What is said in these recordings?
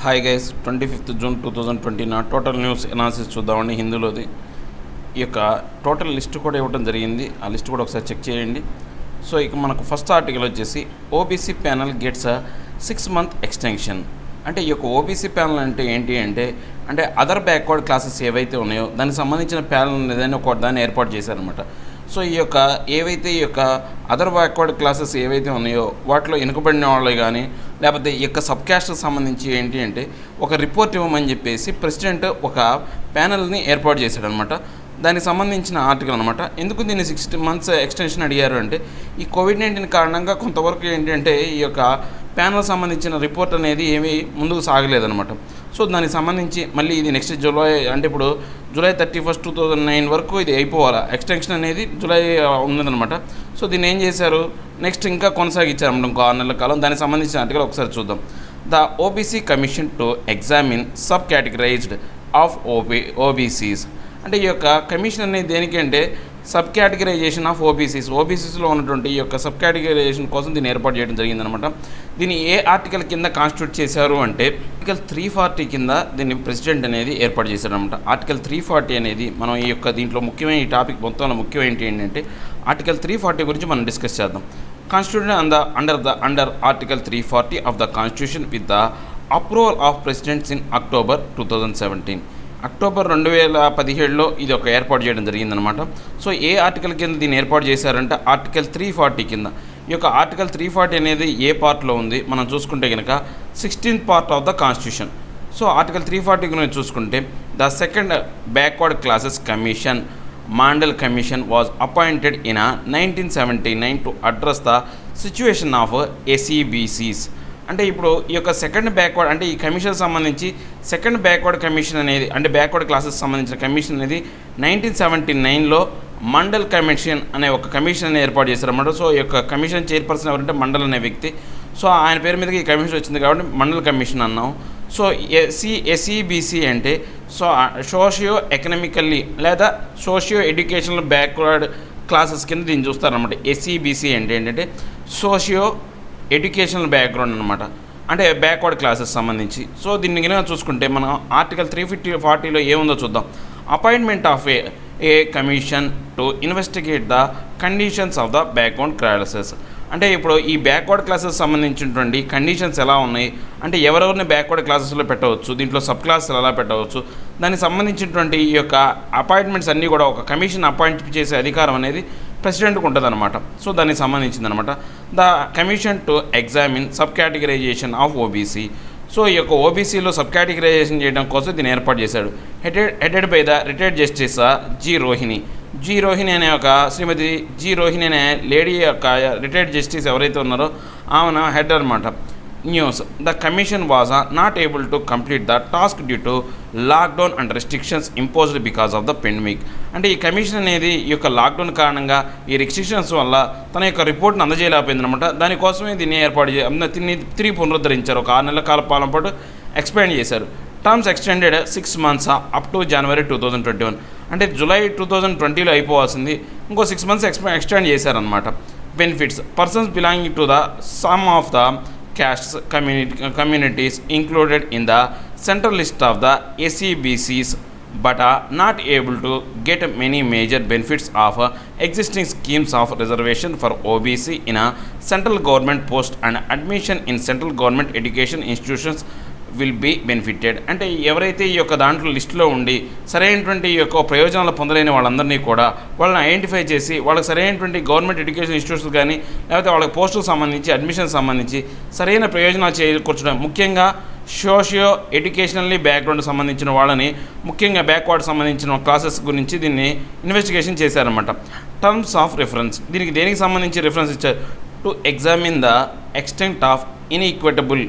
Hi guys 25th June 2020 total news analysis చూద్దామండి హిందీలోది. ఈ యొక్క టోటల్ లిస్ట్ కూడా ఇవ్వడం జరిగింది. ఆ లిస్ట్ కూడా ఒకసారి చెక్ చేయండి. సో ఇక మనకు ఫస్ట్ ఆర్టికల్ వచ్చేసి OBC panel gets 6 month extension. అంటే ఈ యొక్క ఓబీసీ ప్యానల్ అంటే ఏంటి అంటే అదర్ బ్యాక్వర్డ్ క్లాసెస్ ఏవైతే ఉన్నాయో దానికి సంబంధించిన ప్యానల్ ఏదైనా ఒక దాన్ని ఏర్పాటు చేశారనమాట. సో ఈ యొక్క అదర్ బ్యాక్వర్డ్ క్లాసెస్ ఏవైతే ఉన్నాయో వాటిలో వెనుకబడిన వాళ్ళు కానీ లేకపోతే ఈ యొక్క సబ్ క్యాస్ట్కి సంబంధించి ఏంటి అంటే ఒక రిపోర్ట్ ఇవ్వమని చెప్పేసి ప్రెసిడెంట్ ఒక ప్యానల్ని ఏర్పాటు చేశాడనమాట. దానికి సంబంధించిన ఆర్టికల్ అనమాట. ఎందుకు దీన్ని 6 months ఎక్స్టెన్షన్ అడిగారు అంటే ఈ కోవిడ్-19 కారణంగా కొంతవరకు ఏంటంటే ఈ యొక్క ప్యానల్ సంబంధించిన రిపోర్ట్ అనేది ఏమీ ముందుకు సాగలేదనమాట. సో దానికి సంబంధించి మళ్ళీ ఇది నెక్స్ట్ జూలై అంటే ఇప్పుడు జూలై 31st 2009 వరకు ఇది అయిపోవాలి. ఎక్స్టెన్షన్ అనేది జూలై ఉన్నదనమాట. సో దీన్ని ఏం చేశారు, నెక్స్ట్ ఇంకా కొనసాగించారన్నమాట ఇంకో 6 నెలల కాలం. దానికి సంబంధించిన ఆర్టికల్ ఒకసారి చూద్దాం. The OBC commission to examine sub categorised of OBCs. అంటే ఈ యొక్క కమిషన్ అనేది దేనికి అంటే సబ్ కేటగిరైజేషన్ ఆఫ్ ఓబీసీస్లో ఉన్నటువంటి ఈ యొక్క సబ్ కేటగిరైజేషన్ కోసం దీన్ని ఏర్పాటు చేయడం జరిగిందనమాట. దీన్ని ఏ ఆర్టికల్ కింద కాన్స్టిట్యూట్ చేశారు అంటే ఆర్టికల్ 340 కింద దీన్ని ప్రెసిడెంట్ అనేది ఏర్పాటు చేశారనమాట. ఆర్టికల్ 340 అనేది మనం ఈ యొక్క దీంట్లో ముఖ్యమైన ఈ టాపిక్ మొత్తంలో ముఖ్యమైన ఏంటంటే ఆర్టికల్ 340 గురించి మనం డిస్కస్ చేద్దాం. Constitution under article 340 of the constitution with the approval of presidents in October 2017. October 2017లో ఇది ఒక ఏర్పాటు చేయడం జరిగిందనమాట. సో ఏ ఆర్టికల్ కింద దీన్ని ఏర్పాటు చేశారంటే ఆర్టికల్ 340 కింద. ఈ యొక్క ఆర్టికల్ 340 అనేది ఏ పార్ట్లో ఉంది మనం చూసుకుంటే కనుక 16th part of the constitution. So article 340 గురించి చూసుకుంటే the second backward classes commission Mandal commission was appointed in 1979 to address the situation of SEBCs. అంటే ఇప్పుడు ఈ యొక్క సెకండ్ బ్యాక్వర్డ్ అంటే ఈ కమిషన్ సంబంధించి సెకండ్ బ్యాక్వర్డ్ కమిషన్ అనేది అంటే బ్యాక్వర్డ్ క్లాసెస్ సంబంధించిన కమిషన్ అనేది 1979లో మండల్ కమిషన్ అనే ఒక కమిషన్ ఏర్పాటు చేశారన్నమాట. సో ఈ యొక్క కమిషన్ చైర్పర్సన్ ఎవరంటే మండల్ అనే వ్యక్తి. సో ఆయన పేరు మీదకి ఈ కమిషన్ వచ్చింది కాబట్టి మండల్ కమిషన్ అన్నాం. సో ఎస్ఈబీసీ అంటే సోషియో ఎకనామికల్లీ లేదా సోషియో ఎడ్యుకేషనల్ బ్యాక్వర్డ్ క్లాసెస్ కింద దీన్ని చూస్తారన్నమాట. ఎస్ఈబీసీ అంటే ఏంటంటే సోషియో ఎడ్యుకేషనల్ బ్యాక్గ్రౌండ్ అనమాట, అంటే బ్యాక్వర్డ్ క్లాసెస్ సంబంధించి. సో దీన్ని కనుక చూసుకుంటే మనం ఆర్టికల్ 340లో ఏముందో చూద్దాం. Appointment of A commission to investigate the conditions of the background classes. అంటే ఇప్పుడు ఈ బ్యాక్వర్డ్ క్లాసెస్ సంబంధించినటువంటి కండిషన్స్ ఎలా ఉన్నాయి అంటే ఎవరెవరిని బ్యాక్వర్డ్ క్లాసెస్లో పెట్టవచ్చు, దీంట్లో సబ్ క్లాసెస్ ఎలా పెట్టవచ్చు, దానికి సంబంధించినటువంటి ఈ యొక్క అపాయింట్మెంట్స్ అన్నీ కూడా ఒక కమిషన్ అపాయింట్ చేసే అధికారం అనేది ప్రెసిడెంట్కి ఉంటుందన్నమాట. సో దానికి సంబంధించిందనమాట. The commission to examine sub categorization of OBC. So ఈ యొక్క ఓబీసీలో సబ్ కేటగిరైజేషన్ చేయడం కోసం దీన్ని ఏర్పాటు చేశాడు. Headed by the retired justice G Rohini అనే ఒక శ్రీమతి జి రోహిణి అనే లేడీ యొక్క రిటైర్డ్ జస్టిస్ ఎవరైతే ఉన్నారో ఆమె హెడ్ అనమాట. News the commission was not able to complete the task due to lockdown and restrictions imposed because of the pandemic. అంటే ఈ కమిషన్ అనేది ఈ యొక్క లాక్డౌన్ కారణంగా ఈ రెస్ట్రిక్షన్స్ వల్ల తన యొక్క రిపోర్ట్ని అందజేయలేకపోయిందనమాట. దానికోసమే దీన్ని ఏర్పాటు తిరిగి పునరుద్ధరించారు. ఒక 6 నెలల కాల పాలన పాటు ఎక్స్పాండ్ చేశారు. Terms extended 6 months up to January 2021. అంటే జూలై 2020లో అయిపోవాల్సింది ఇంకో 6 months ఎక్స్టెండ్ చేశారనమాట. Benefits persons belonging to the sum of the castes communities included in the central list of the SEBCs but are not able to get many major benefits of existing schemes of reservation for OBC in a central government post and admission in central government education institutions will be benefited. అంటే ఎవరైతే ఈ యొక్క దాంట్లో లిస్టులో ఉండి సరైనటువంటి ఈ యొక్క ప్రయోజనాలు పొందలేని వాళ్ళందరినీ కూడా వాళ్ళని ఐడెంటిఫై చేసి వాళ్ళకి సరైనటువంటి గవర్నమెంట్ ఎడ్యుకేషన్ ఇన్స్టిట్యూట్స్ కానీ లేకపోతే వాళ్ళకి పోస్టులకు సంబంధించి అడ్మిషన్ సంబంధించి సరైన ప్రయోజనాలు చేకూర్చడం, ముఖ్యంగా సోషియో ఎడ్యుకేషనల్లీ బ్యాక్గ్రౌండ్ సంబంధించిన వాళ్ళని ముఖ్యంగా బ్యాక్వర్డ్ సంబంధించిన క్లాసెస్ గురించి దీన్ని ఇన్వెస్టిగేషన్ చేశారన్నమాట. టర్మ్స్ ఆఫ్ రిఫరెన్స్ దీనికి దేనికి సంబంధించి రిఫరెన్స్ ఇచ్చారు to examine the extent of inequitable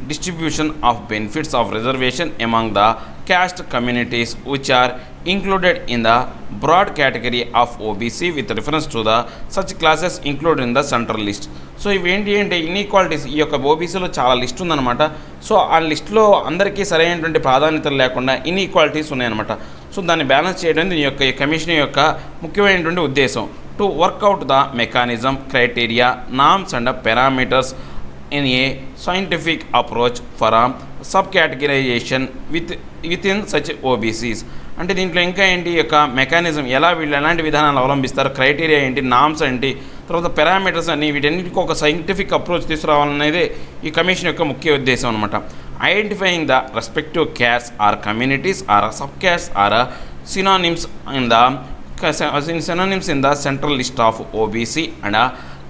distribution of benefits of reservation among the caste communities which are included in the broad category of OBC with reference to the such classes included in the central list. So ఇవేంటి అంటే inequalities ఈ యొక్క ఓబీసీలో చాలా list ఉందన్నమాట. So ఆ లిస్టులో అందరికీ సరైనటువంటి ప్రాధాన్యతలు లేకుండా ఇన్ఈక్వాలిటీస్ ఉన్నాయన్నమాట. సో దాన్ని బ్యాలెన్స్ చేయడం దీని యొక్క కమిషన్ యొక్క ముఖ్యమైనటువంటి ఉద్దేశం. To work out the mechanism criteria norms and parameters in a scientific approach for subcategorization within such OBCs. అంటే దీంట్లో ఇంకా ఏంటి ఈ యొక్క మెకానిజం, ఎలా వీళ్ళు ఎలాంటి విధానాలు అవలంబిస్తారు, క్రైటీరియా ఏంటి, నామ్స్ ఏంటి, తర్వాత పారామీటర్స్ అని, వీటన్నిటికీ ఒక సైంటిఫిక్ అప్రోచ్ తీసుకురావాలనేది ఈ కమిషన్ యొక్క ముఖ్య ఉద్దేశం అనమాట. Identifying the respective caste or communities or sub caste or synonyms in the central list of OBC and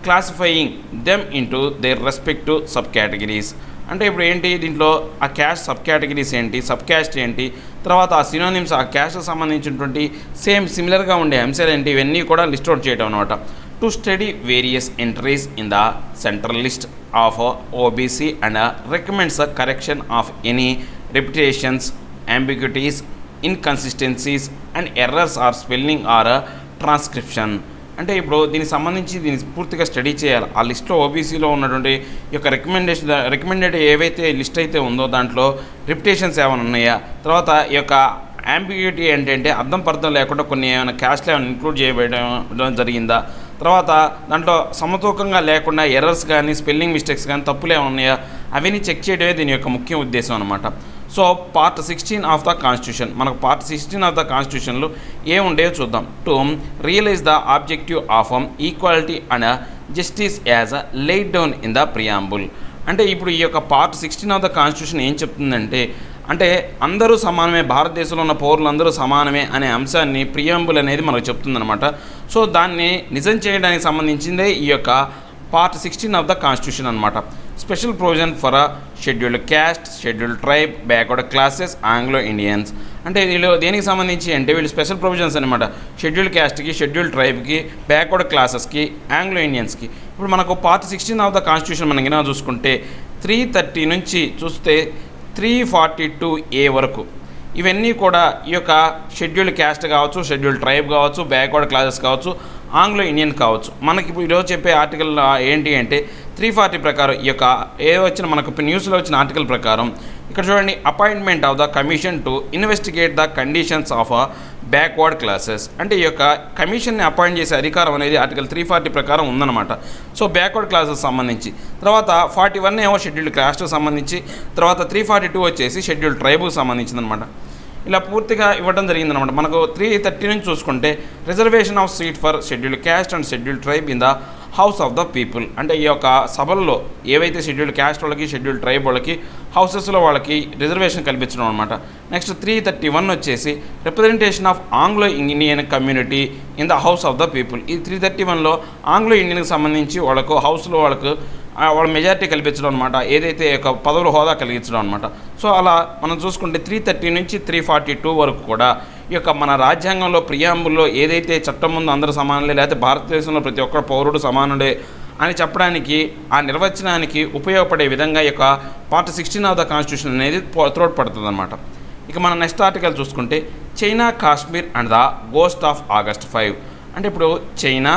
classifying them into their respective sub categories. అంటే ఇప్పుడు ఏంటి దీంట్లో ఆ క్యాస్ట్ సబ్ కేటగిరీస్ ఏంటి, సబ్ క్యాస్ట్ ఏంటి, తర్వాత ఆ సినోనిమ్స్ ఆ క్యాస్ట్కి సంబంధించినటువంటి సిమిలర్గా ఉండే అంశాలు ఏంటి, ఇవన్నీ కూడా లిస్ట్ అవుట్ చేయడం అనమాట. To study various entries in the central list of OBC and recommends the correction of any repetitions, ambiguities, inconsistencies and errors or spelling or transcription. అంటే ఇప్పుడు దీనికి సంబంధించి దీన్ని పూర్తిగా స్టడీ చేయాలి. ఆ లిస్ట్లో ఓబీసీలో ఉన్నటువంటి ఈ యొక్క రికమెండెడ్ ఏవైతే లిస్ట్ అయితే ఉందో దాంట్లో రిపిటేషన్స్ ఏమైనా ఉన్నాయా, తర్వాత ఈ యొక్క అంబిగ్యూటీ ఏంటంటే అర్థం పర్థం లేకుండా కొన్ని ఏమైనా క్యాస్ట్లు ఏమైనా ఇంక్లూడ్ చేయడం జరిగిందా, తర్వాత దాంట్లో సమతూకంగా లేకుండా ఎర్రర్స్ కానీ స్పెల్లింగ్ మిస్టేక్స్ కానీ తప్పులు ఏమైనా ఉన్నాయా, అవన్నీ చెక్ చేయడమే దీని యొక్క ముఖ్య ఉద్దేశం అనమాట. So part 16 of the constitution, మనకు పార్ట్ 16 ఆఫ్ ద కాన్స్టిట్యూషన్లో ఏముండేవో చూద్దాం. To realise the objective of equality and justice as laid down in the preamble. అంటే ఇప్పుడు ఈ యొక్క పార్ట్ 16 ఆఫ్ ద కాన్స్టిట్యూషన్ ఏం చెప్తుందంటే, అంటే అందరూ సమానమే, భారతదేశంలో ఉన్న పౌరులందరూ సమానమే అనే అంశాన్ని ప్రియాంబుల్ అనేది మనకు చెప్తుందనమాట. సో దాన్ని నిజం చేయడానికి సంబంధించిందే ఈ యొక్క పార్ట్ 16 ఆఫ్ ద కాన్స్టిట్యూషన్ అనమాట. Special provision for scheduled caste, scheduled tribe, backward classes, Anglo Indians. అంటే వీళ్ళు దేనికి సంబంధించి అంటే వీళ్ళు స్పెషల్ ప్రొవిజన్స్ అనమాట. షెడ్యూల్డ్ క్యాస్ట్కి, షెడ్యూల్డ్ ట్రైబ్కి, బ్యాక్వర్డ్ క్లాసెస్కి, ఆంగ్లో ఇండియన్స్కి. ఇప్పుడు మనకు పార్ట్ 16 ఆఫ్ ద కాన్స్టిట్యూషన్ మనం కింద చూసుకుంటే 330 నుంచి చూస్తే 342A వరకు ఇవన్నీ కూడా ఈ యొక్క షెడ్యూల్డ్ క్యాస్ట్ కావచ్చు, షెడ్యూల్డ్ ట్రైబ్ కావచ్చు, బ్యాక్వర్డ్ క్లాసెస్ కావచ్చు, ఆంగ్లో ఇండియన్ కావచ్చు. మనకి ఇప్పుడు ఈరోజు చెప్పే ఆర్టికల్ ఏంటి అంటే 340 ప్రకారం ఈ యొక్క వచ్చిన మనకు న్యూస్లో వచ్చిన ఆర్టికల్ ప్రకారం ఇక్కడ చూడండి, appointment of the commission to investigate the conditions of backward classes. అంటే ఈ యొక్క కమిషన్ని అపాయింట్ చేసే అధికారం అనేది ఆర్టికల్ 340 ప్రకారం ఉందన్నమాట. సో బ్యాక్వర్డ్ క్లాసెస్ సంబంధించి, తర్వాత 41 ఏమో షెడ్యూల్డ్ క్యాస్ట్కి సంబంధించి, తర్వాత 342 వచ్చేసి షెడ్యూల్డ్ ట్రైబ్కి సంబంధించిందనమాట. ఇలా పూర్తిగా ఇవ్వడం జరిగిందనమాట. మనకు 330 నుంచి చూసుకుంటే reservation of seat for scheduled caste and scheduled tribe in the house of the people. అంటే ఈ యొక్క సభల్లో ఏవైతే షెడ్యూల్డ్ క్యాస్ట్ వాళ్ళకి, షెడ్యూల్డ్ ట్రైబ్ వాళ్ళకి హౌసెస్లో వాళ్ళకి రిజర్వేషన్ కల్పించడం అనమాట. నెక్స్ట్ 331 వచ్చేసి representation of Anglo Indian community in the house of the people. ఈ 331లో ఆంగ్లో ఇండియన్కి సంబంధించి వాళ్ళకు హౌస్లో వాళ్ళకు వాళ్ళ మెజారిటీ కల్పించడం అనమాట, ఏదైతే ఒక పదవుల హోదా కలిగించడం అనమాట. సో అలా మనం చూసుకుంటే 330 నుంచి 342 వరకు కూడా ఈ యొక్క మన రాజ్యాంగంలో ప్రియాంబుల్లో ఏదైతే చట్టం ముందు అందరూ సమానులే, లేకపోతే భారతదేశంలో ప్రతి ఒక్క పౌరుడు సమానుడే అని చెప్పడానికి, ఆ నిర్వచనానికి ఉపయోగపడే విధంగా ఈ యొక్క పార్ట్ 16 ఆఫ్ ద కాన్స్టిట్యూషన్ అనేది తోడ్పడుతుంది అనమాట. ఇక మన నెక్స్ట్ ఆర్టికల్ చూసుకుంటే China, Kashmir and the ghost of August 5. అంటే ఇప్పుడు China,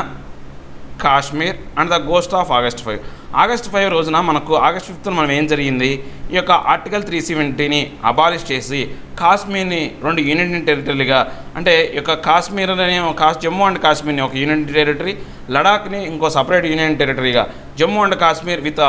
Kashmir and the ghost of August 5. August 5 రోజున మనకు August 5th మనం ఏం జరిగింది, ఈ యొక్క ఆర్టికల్ 370ని అబాలిష్ చేసి కాశ్మీర్ని 2 యూనియన్ టెరిటరీగా, అంటే ఈ యొక్క కాశ్మీర్ అనే జమ్మూ అండ్ కాశ్మీర్ని ఒక యూనియన్ టెరిటరీ, లడాఖ్ని ఇంకో సపరేట్ యూనియన్ టెరిటరీగా, Jammu and Kashmir with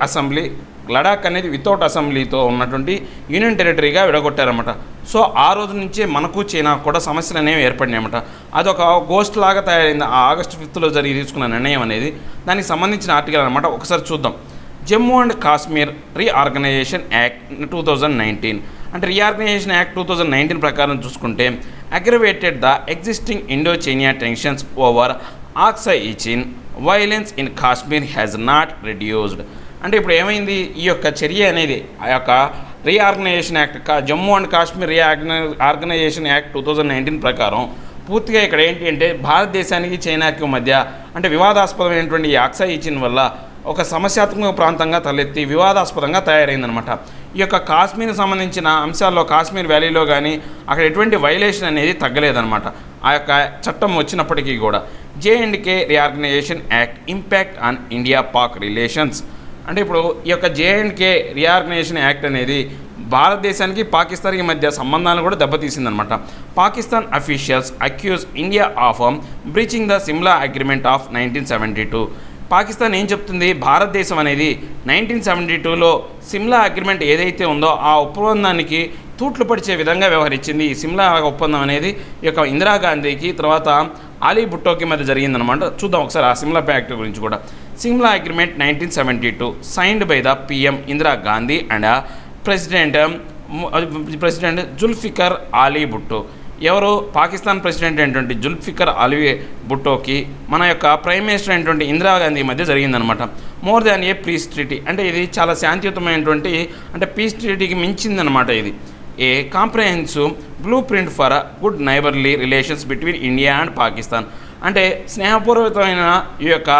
assembly, Ladakh అనేది వితౌట్ అసెంబ్లీతో ఉన్నటువంటి యూనియన్ టెరిటరీగా విడగొట్టారన్నమాట. సో ఆ రోజు నుంచే మనకు చైనా కూడా సమస్యలు అనేవి ఏర్పడినాయన్నమాట. అదొక గోస్ట్ లాగా తయారైంది ఆ August 5th తీసుకున్న నిర్ణయం అనేది. దానికి సంబంధించిన ఆర్టికల్ అనమాట. ఒకసారి చూద్దాం. Jammu and Kashmir reorganization act 2019. అంటే రీఆర్గనైజేషన్ యాక్ట్ 2019 ప్రకారం చూసుకుంటే aggravated the existing Indo China tensions over Aksai Chin violence in Kashmir has not reduced. అంటే ఇప్పుడు ఏమైంది, ఈ యొక్క చర్య అనేది ఆ యొక్క reorganization act, Jammu and Kashmir organization act 2019 ప్రకారం పూర్తిగా ఇక్కడ ఏంటి అంటే భారతదేశానికి చైనాకి మధ్య అంటే వివాదాస్పదమైనటువంటి ఈ ఆక్సై ఇచిన్ వల్ల ఒక సమస్యాత్మక ప్రాంతంగా తలెత్తి వివాదాస్పదంగా తయారైందనమాట. ఈ యొక్క కాశ్మీర్కి సంబంధించిన అంశాల్లో కాశ్మీర్ వ్యాలీలో కానీ అక్కడ ఎటువంటి వైలేషన్ అనేది తగ్గలేదన్నమాట ఆ యొక్క చట్టం వచ్చినప్పటికీ కూడా. J&K reorganisation act impact on India Pak relations. అంటే ఇప్పుడు ఈ యొక్క J&K రీఆర్గనైజేషన్ యాక్ట్ అనేది భారతదేశానికి పాకిస్తాన్కి మధ్య సంబంధాలను కూడా దెబ్బతీసిందనమాట. Pakistan officials accuse India of breaching the Simla agreement of 1972. Pakistan ఏం చెప్తుంది, భారతదేశం అనేది 1972లో సిమ్లా అగ్రిమెంట్ ఏదైతే ఉందో ఆ ఒప్పందానికి తూట్లు పడిచే విధంగా వ్యవహరించింది. ఈ సిమ్లా ఒప్పందం అనేది ఈ యొక్క ఇందిరాగాంధీకి తర్వాత అలీ భుట్టోకి మధ్య జరిగిందనమాట. చూద్దాం ఒకసారి ఆ సిమ్లా ప్యాక్ట్ గురించి కూడా. Simla agreement 1972 signed by the PM Indira Gandhi and president Zulfikar Ali Bhutto. ఎవరు, పాకిస్తాన్ ప్రెసిడెంట్ అయినటువంటి జుల్ఫికర్ అలీ భుట్టోకి మన యొక్క ప్రైమ్ మినిస్టర్ అయినటువంటి ఇందిరాగాంధీ మధ్య జరిగిందనమాట. మోర్ దాన్ ఏ పీస్ ట్రీటీ, అంటే ఇది చాలా శాంతియుతమైనటువంటి, అంటే పీస్ ట్రీటీకి మించిందనమాట. ఇది ఏ comprehensive blue print for good neighbourly relations between India and Pakistan. అంటే స్నేహపూర్వకమైన ఈ యొక్క,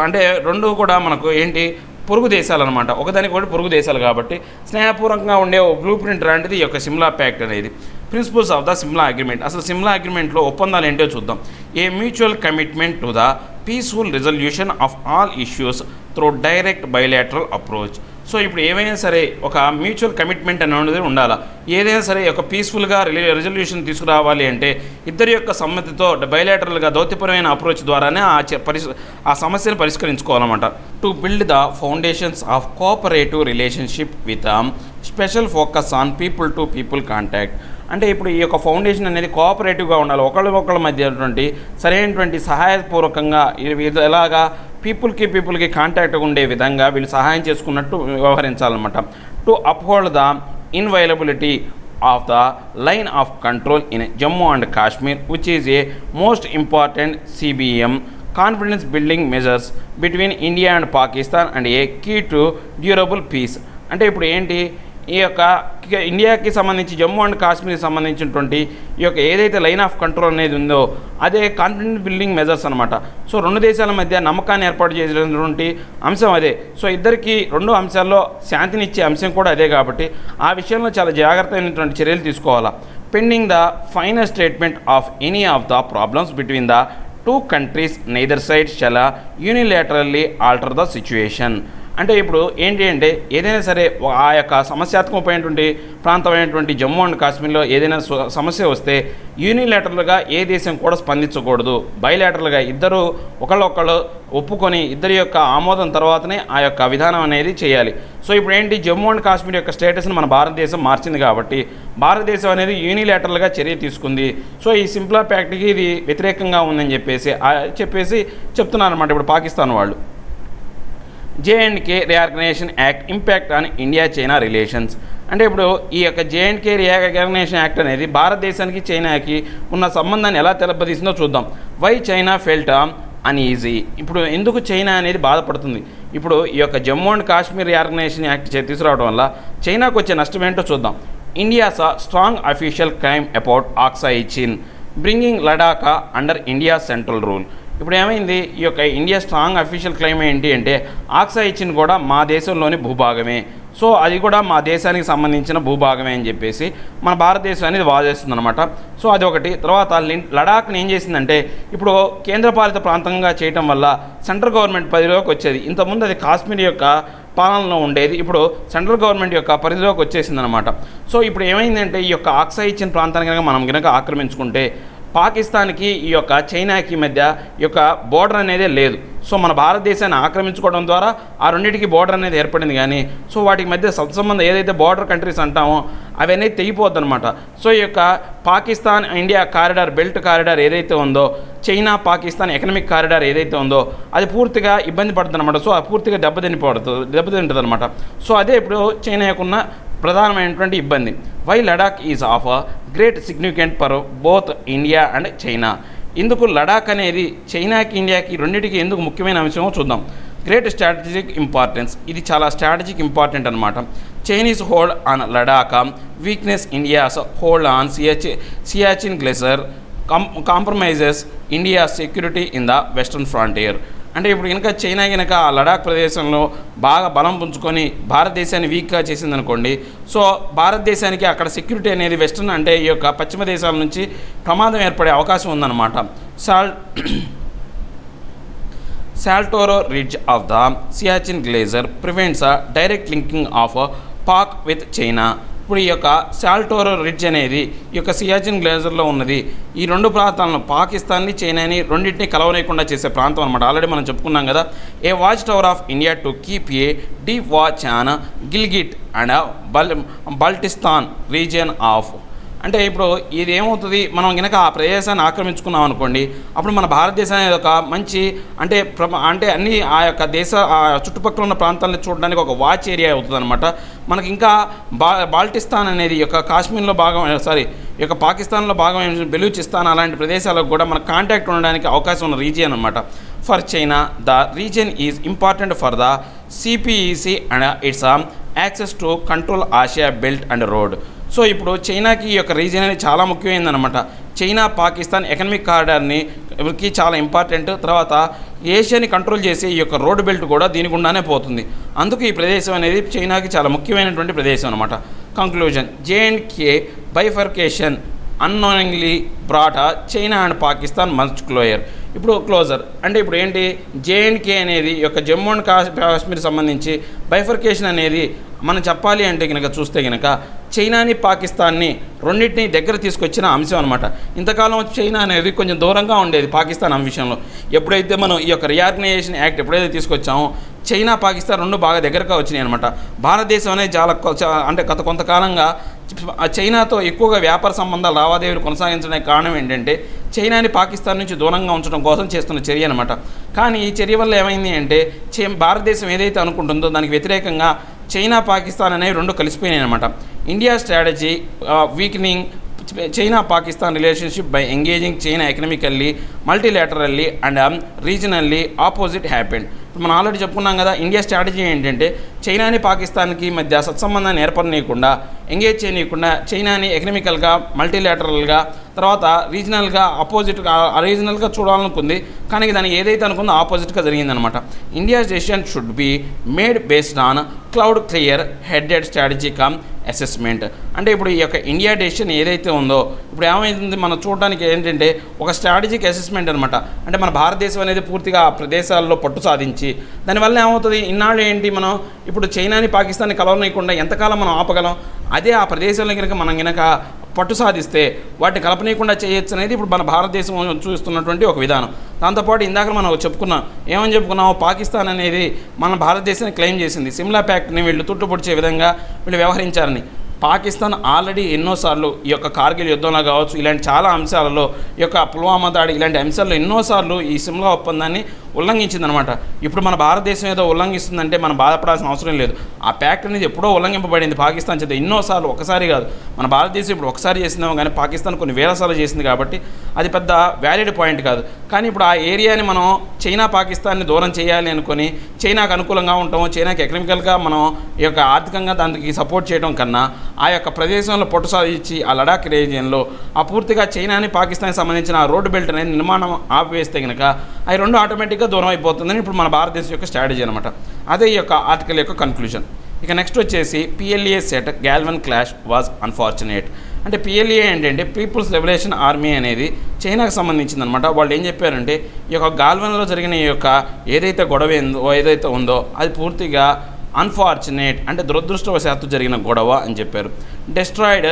అంటే రెండు కూడా మనకు ఏంటి, పొరుగు దేశాలు అనమాట, ఒకదానికొకటి పొరుగు దేశాలు కాబట్టి స్నేహపూర్వకంగా ఉండే బ్లూ ప్రింట్ లాంటిది ఈ యొక్క సిమ్లా ప్యాక్ట్ అనేది. Principles of the Simla agreement, అసలు సిమ్లా అగ్రిమెంట్లో ఒప్పందాలు ఏంటో చూద్దాం. A mutual commitment to the peaceful resolution of all issues through direct bilateral approach. So ఇప్పుడు ఏమైనా సరే ఒక మ్యూచువల్ కమిట్మెంట్ అనేది ఉండాలా. ఏదైనా సరే ఒక పీస్ఫుల్గా రిజల్యూషన్ తీసుకురావాలి అంటే ఇద్దరి యొక్క సమ్మతితో బైలాటరల్గా దౌత్యపరమైన అప్రోచ్ ద్వారానే ఆ సమస్యను పరిష్కరించుకోవాలన్నమాట. To build the foundations of cooperative relationship with special focus on people to people contact. అంటే ఇప్పుడు ఈ యొక్క ఫౌండేషన్ అనేది కోఆపరేటివ్గా ఉండాలి, ఒకళ్ళ మధ్య సరైనటువంటి సహాయపూర్వకంగా ఎలాగా పీపుల్కి కాంటాక్ట్గా ఉండే విధంగా వీళ్ళు సహాయం చేసుకున్నట్టు వ్యవహరించాలన్నమాట. To uphold the inviolability of the line of control in Jammu and Kashmir which is a most important CBM confidence building measures between India and Pakistan and a key to durable peace. అంటే ఇప్పుడు ఏంటి, ఈ యొక్క ఇండియాకి సంబంధించి జమ్మూ అండ్ కాశ్మీర్కి సంబంధించినటువంటి ఈ యొక్క ఏదైతే లైన్ ఆఫ్ కంట్రోల్ అనేది ఉందో అదే కాన్ఫిడెన్స్ బిల్డింగ్ మెజర్స్ అనమాట. సో రెండు దేశాల మధ్య నమ్మకాన్ని ఏర్పాటు చేసినటువంటి అంశం అదే. సో ఇద్దరికి రెండు అంశాల్లో శాంతినిచ్చే అంశం కూడా అదే కాబట్టి ఆ విషయంలో చాలా జాగ్రత్తమైనటువంటి చర్యలు తీసుకోవాలా. Pending the final statement of any of the problems between the two countries neither side shall unilaterally alter the situation. అంటే ఇప్పుడు ఏంటి అంటే ఏదైనా సరే ఆ యొక్క సమస్యాత్మకమైనటువంటి ప్రాంతమైనటువంటి జమ్మూ అండ్ కాశ్మీర్లో ఏదైనా సమస్య వస్తే యూనిలేటరల్గా ఏ దేశం కూడా స్పందించకూడదు. బైలేటరల్గా ఇద్దరు ఒకళ్ళొకళ్ళు ఒప్పుకొని ఇద్దరి యొక్క ఆమోదం తర్వాతనే ఆ యొక్క విధానం అనేది చేయాలి. సో ఇప్పుడు ఏంటి, జమ్మూ అండ్ కాశ్మీర్ యొక్క స్టేటస్ని మన భారతదేశం మార్చింది కాబట్టి భారతదేశం అనేది యూనిలేటరల్గా చర్య తీసుకుంది. సో ఈ సిమ్లా ప్యాక్ట్కి ఇది వ్యతిరేకంగా ఉందని చెప్పేసి చెప్తున్నారన్నమాట ఇప్పుడు పాకిస్తాన్ వాళ్ళు. JNK reorganisation act impact on India China relations. అంటే ఇప్పుడు ఈ యొక్క JNK రీఆర్గనైజేషన్ యాక్ట్ అనేది భారతదేశానికి చైనాకి ఉన్న సంబంధాన్ని ఎలా తెలపదీసిందో చూద్దాం. Why China felt uneasy. ఇప్పుడు ఎందుకు చైనా అనేది బాధపడుతుంది. ఇప్పుడు ఈ యొక్క Jammu and Kashmir reorganization act తీసుకురావడం వల్ల చైనాకు వచ్చే నష్టం ఏంటో చూద్దాం. India's strong official claim about Aksai Chin bringing Ladakh under India central rule. ఇప్పుడు ఏమైంది, ఈ యొక్క ఇండియా స్ట్రాంగ్ అఫీషియల్ క్లెయిమ్ ఏంటి అంటే ఆక్సాయి చిన్ కూడా మా దేశంలోని భూభాగమే, సో అది కూడా మా దేశానికి సంబంధించిన భూభాగమే అని చెప్పేసి మన భారతదేశం అనేది వాదిస్తుంది అనమాట. సో అది ఒకటి. తర్వాత లడాఖ్ని ఏం చేసిందంటే ఇప్పుడు కేంద్రపాలిత ప్రాంతంగా చేయటం వల్ల సెంట్రల్ గవర్నమెంట్ పరిధిలోకి వచ్చేది. ఇంతకుముందు అది కాశ్మీర్ యొక్క పాలనలో ఉండేది, ఇప్పుడు సెంట్రల్ గవర్నమెంట్ యొక్క పరిధిలోకి వచ్చేసిందనమాట. సో ఇప్పుడు ఏమైందంటే ఈ యొక్క ఆక్సాయి చిన్ ప్రాంతాన్ని కనుక మనం కనుక ఆక్రమించుకుంటే పాకిస్తాన్కి ఈ యొక్క చైనాకి మధ్య ఈ యొక్క బోర్డర్ అనేది లేదు. సో మన భారతదేశాన్ని ఆక్రమించుకోవడం ద్వారా ఆ రెండింటికి బోర్డర్ అనేది ఏర్పడింది. కానీ సో వాటికి మధ్య సత్సంబంధం ఏదైతే బోర్డర్ కంట్రీస్ అంటామో అవన్నీ తెగిపోద్ది అనమాట. సో ఈ యొక్క Pakistan India corridor, belt corridor ఏదైతే ఉందో, చైనా పాకిస్తాన్ ఎకనామిక్ కారిడార్ ఏదైతే ఉందో అది పూర్తిగా ఇబ్బంది పడుతుంది అనమాట. సో అది పూర్తిగా దెబ్బతింటుంది అనమాట. సో అదే ఇప్పుడు చైనా యొక్క ప్రధానమైనటువంటి ఇబ్బంది. Why Ladakh is of great significant for both India and China. ఎందుకు లడాక్ అనేది చైనాకి ఇండియాకి రెండింటికి ఎందుకు ముఖ్యమైన అంశమో చూద్దాం. గ్రేట్ స్ట్రాటజిక్ ఇంపార్టెన్స్, ఇది చాలా స్ట్రాటజిక్ ఇంపార్టెంట్ అనమాట. Chinese hold on Ladakh, weakness India's hold on Siachen glacier compromises India security in the western frontier. అంటే ఇప్పుడు కనుక చైనా కనుక ఆ లడాక్ ప్రదేశంలో బాగా బలం పుంజుకొని భారతదేశాన్ని వీక్గా చేసిందనుకోండి, సో భారతదేశానికి అక్కడ సెక్యూరిటీ అనేది వెస్టర్న్ అంటే ఈ యొక్క పశ్చిమ దేశాల నుంచి ప్రమాదం ఏర్పడే అవకాశం ఉందన్నమాట. Saltoro ridge of the Siachen glacier prevents direct linking of Pak with China. ఇప్పుడు ఈ యొక్క సాల్టోరో రిడ్జ్ అనేది ఈ యొక్క సియాచిన్ గ్లేజర్లో ఉన్నది. ఈ రెండు ప్రాంతాలను పాకిస్తాన్ని చైనాని రెండింటినీ కలవలేకుండా చేసే ప్రాంతం అనమాట. ఆల్రెడీ మనం చెప్పుకున్నాం కదా. A watch tower of India to keep a deep watch on Gilgit and Baltistan region of. అంటే ఇప్పుడు ఇది ఏమవుతుంది, మనం కనుక ఆ ప్రదేశాన్ని ఆక్రమించుకున్నాం అనుకోండి, అప్పుడు మన భారతదేశం అనేది ఒక మంచి అంటే అన్ని ఆ యొక్క చుట్టుపక్కల ఉన్న ప్రాంతాలను చూడడానికి ఒక వాచ్ ఏరియా అవుతుంది అనమాట. మనకి ఇంకా బాల్టిస్తాన్ అనేది ఈ యొక్క కాశ్మీర్లో భాగం, ఈ యొక్క పాకిస్తాన్లో భాగం, బెలూచిస్తాన్ అలాంటి ప్రదేశాలకు కూడా మనకు కాంటాక్ట్ ఉండడానికి అవకాశం ఉన్న రీజియన్ అనమాట. For China the region is important for the CPEC and it's access to control Asia belt and road. So ఇప్పుడు చైనాకి ఈ యొక్క రీజియన్ అనేది చాలా ముఖ్యమైనదనమాట. చైనా పాకిస్తాన్ ఎకనామిక్ కారిడార్కి చాలా ఇంపార్టెంట్. తర్వాత ఏషియాని కంట్రోల్ చేసే ఈ యొక్క రోడ్ బెల్ట్ కూడా దీని గుండానే పోతుంది. అందుకు ఈ ప్రదేశం అనేది చైనాకి చాలా ముఖ్యమైనటువంటి ప్రదేశం అనమాట. Conclusion, J and K bifurcation annoyingly brought China and Pakistan much closer. ఇప్పుడు క్లోజర్ అంటే ఇప్పుడు ఏంటి, జేఎండ్కే అనేది ఈ యొక్క జమ్మూ అండ్ కాశ్మీర్ సంబంధించి బైఫర్కేషన్ అనేది మనం చెప్పాలి అంటే కనుక చూస్తే కనుక చైనాని పాకిస్తాన్ని రెండింటినీ దగ్గర తీసుకొచ్చిన అంశం అనమాట. ఇంతకాలం చైనా అనేది కొంచెం దూరంగా ఉండేది పాకిస్తాన్ విషయంలో. ఎప్పుడైతే మనం ఈ యొక్క రీఆర్గనైజేషన్ యాక్ట్ ఎప్పుడైతే తీసుకొచ్చామో చైనా పాకిస్తాన్ రెండు బాగా దగ్గరగా వచ్చినాయి అనమాట. భారతదేశం అనేది అంటే గత కొంతకాలంగా చైనాతో ఎక్కువగా వ్యాపార సంబంధాలు లావాదేవీలు కొనసాగించడానికి కారణం ఏంటంటే చైనాని పాకిస్తాన్ నుంచి దూరంగా ఉంచడం కోసం చేస్తున్న చర్య అనమాట. కానీ ఈ చర్య వల్ల ఏమైంది అంటే భారతదేశం ఏదైతే అనుకుంటుందో దానికి వ్యతిరేకంగా చైనా పాకిస్తాన్ అనేవి రెండు కలిసిపోయినాయి అనమాట. India strategy weakening China Pakistan relationship by engaging China economically multilaterally and regionally opposite happened. మనం ఆల్రెడీ చెప్పుకున్నాం కదా, ఇండియా స్ట్రాటజీ ఏంటంటే చైనాని పాకిస్తాన్కి మధ్య సత్సంబంధాన్ని ఏర్పడనీయకుండా, ఎంగేజ్ చేయనీయకుండా చైనాని ఎకనామికల్గా మల్టీలాటరల్గా తర్వాత రీజనల్గా రీజనల్గా చూడాలనుకుంది. కానీ దానికి ఏదైతే అనుకుందో ఆపోజిట్గా జరిగిందనమాట. India's decision should be made based on cloud clear headed strategy come assessment. అంటే ఇప్పుడు ఈ యొక్క ఇండియా డెసిషన్ ఏదైతే ఉందో ఇప్పుడు ఏమైంది మనం చూడడానికి ఏంటంటే ఒక స్ట్రాటజిక్ అసెస్మెంట్ అనమాట. అంటే మన భారతదేశం అనేది పూర్తిగా ఆ ప్రదేశాల్లో పట్టు సాధించి దానివల్ల ఏమవుతుంది, ఇన్నాళ్ళు ఏంటి మనం ఇప్పుడు చైనాని పాకిస్తాన్ని కలవనీయకుండా ఎంతకాలం మనం ఆపగలం, అదే ఆ ప్రదేశంలో కనుక పట్టు సాధిస్తే వాటిని కలపనీయకుండా చేయొచ్చు అనేది ఇప్పుడు మన భారతదేశం చూస్తున్నటువంటి ఒక విధానం. దాంతోపాటు ఇందాక మనం చెప్పుకున్నాము పాకిస్తాన్ అనేది మన భారతదేశాన్ని క్లెయిమ్ చేసింది. సిమ్లా ప్యాక్ట్ని వీళ్ళు తుట్టుపొడిచే విధంగా వీళ్ళు వ్యవహరించారని. పాకిస్తాన్ ఆల్రెడీ ఎన్నోసార్లు ఈ యొక్క కార్గిల్ యుద్ధంలో కావచ్చు, ఇలాంటి చాలా అంశాలలో ఈ యొక్క పుల్వామా దాడి ఇలాంటి అంశాల్లో ఎన్నోసార్లు ఈ సిమ్లా ఒప్పందాన్ని ఉల్లంఘించిందనమాట. ఇప్పుడు మన భారతదేశం ఏదో ఉల్లంఘిస్తుందంటే మనం బాధపడాల్సిన అవసరం లేదు. ఆ ప్యాక్ట్ అనేది ఎప్పుడో ఉల్లంఘింపబడింది పాకిస్తాన్ చేత ఎన్నోసార్లు, ఒకసారి కాదు. మన భారతదేశం ఇప్పుడు ఒకసారి చేసిందేమో కానీ పాకిస్తాన్ కొన్ని వేల సార్లు చేసింది కాబట్టి అది పెద్ద వ్యాలిడ్ పాయింట్ కాదు. కానీ ఇప్పుడు ఆ ఏరియాని మనం చైనా పాకిస్తాన్ని దూరం చేయాలి అనుకొని చైనాకు అనుకూలంగా ఉంటాము, చైనాకి ఎకనామికల్గా మనం ఈ యొక్క ఆర్థికంగా దానికి సపోర్ట్ చేయడం కన్నా ఆ యొక్క ప్రదేశంలో పట్టు సాధించి ఆ లడాక్ రీజియన్లో ఆ పూర్తిగా చైనాని పాకిస్తాన్కి సంబంధించిన ఆ రోడ్డు బెల్ట్ అనేది నిర్మాణం ఆపివేస్తే కనుక అవి రెండు ఆటోమేటిక్గా దూరం అయిపోతుందని ఇప్పుడు మన భారతదేశం యొక్క స్ట్రాటజీ అనమాట. అదే ఈ యొక్క ఆర్టికల్ యొక్క కన్క్లూజన్. ఇక నెక్స్ట్ వచ్చేసి PLA set Galwan clash was unfortunate. అంటే PLA ఏంటంటే పీపుల్స్ లిబరేషన్ ఆర్మీ అనేది చైనాకు సంబంధించిందనమాట. వాళ్ళు ఏం చెప్పారంటే ఈ యొక్క గాల్వన్లో జరిగిన ఈ యొక్క ఏదైతే గొడవ ఏదైతే ఉందో అది పూర్తిగా అన్ఫార్చునేట్ అంటే దురదృష్టవశాత్తు జరిగిన గొడవ అని చెప్పారు. Destroyed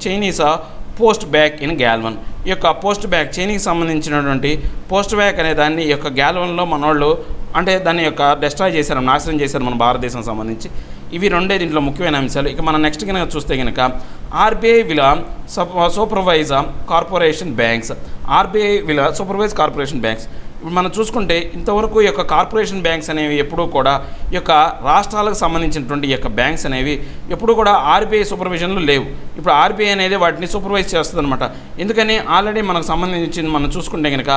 Chinese post back in Galwan. ఈ యొక్క పోస్ట్ బ్యాక్ చైనీకి సంబంధించినటువంటి పోస్ట్ బ్యాక్ అనే దాన్ని ఈ యొక్క గాల్వన్లో మనోళ్ళు అంటే దాన్ని యొక్క డిస్ట్రాయ్ చేశారు, నాశనం చేశారు మన భారతదేశం సంబంధించి. ఇవి రెండే దీంట్లో ముఖ్యమైన అంశాలు. ఇక మనం నెక్స్ట్ కనుక చూస్తే కనుక RBI will supervise corporation banks. RBI will supervise corporation banks. ఇప్పుడు మనం చూసుకుంటే ఇంతవరకు ఈ యొక్క కార్పొరేషన్ బ్యాంక్స్ అనేవి ఎప్పుడూ కూడా ఈ యొక్క రాష్ట్రాలకు సంబంధించినటువంటి ఈ యొక్క బ్యాంక్స్ అనేవి ఎప్పుడూ కూడా RBI సూపర్విజన్లో లేవు. ఇప్పుడు RBI అనేది వాటిని సూపర్వైజ్ చేస్తుంది అనమాట. ఎందుకని ఆల్రెడీ మనకు సంబంధించి మనం చూసుకుంటే కనుక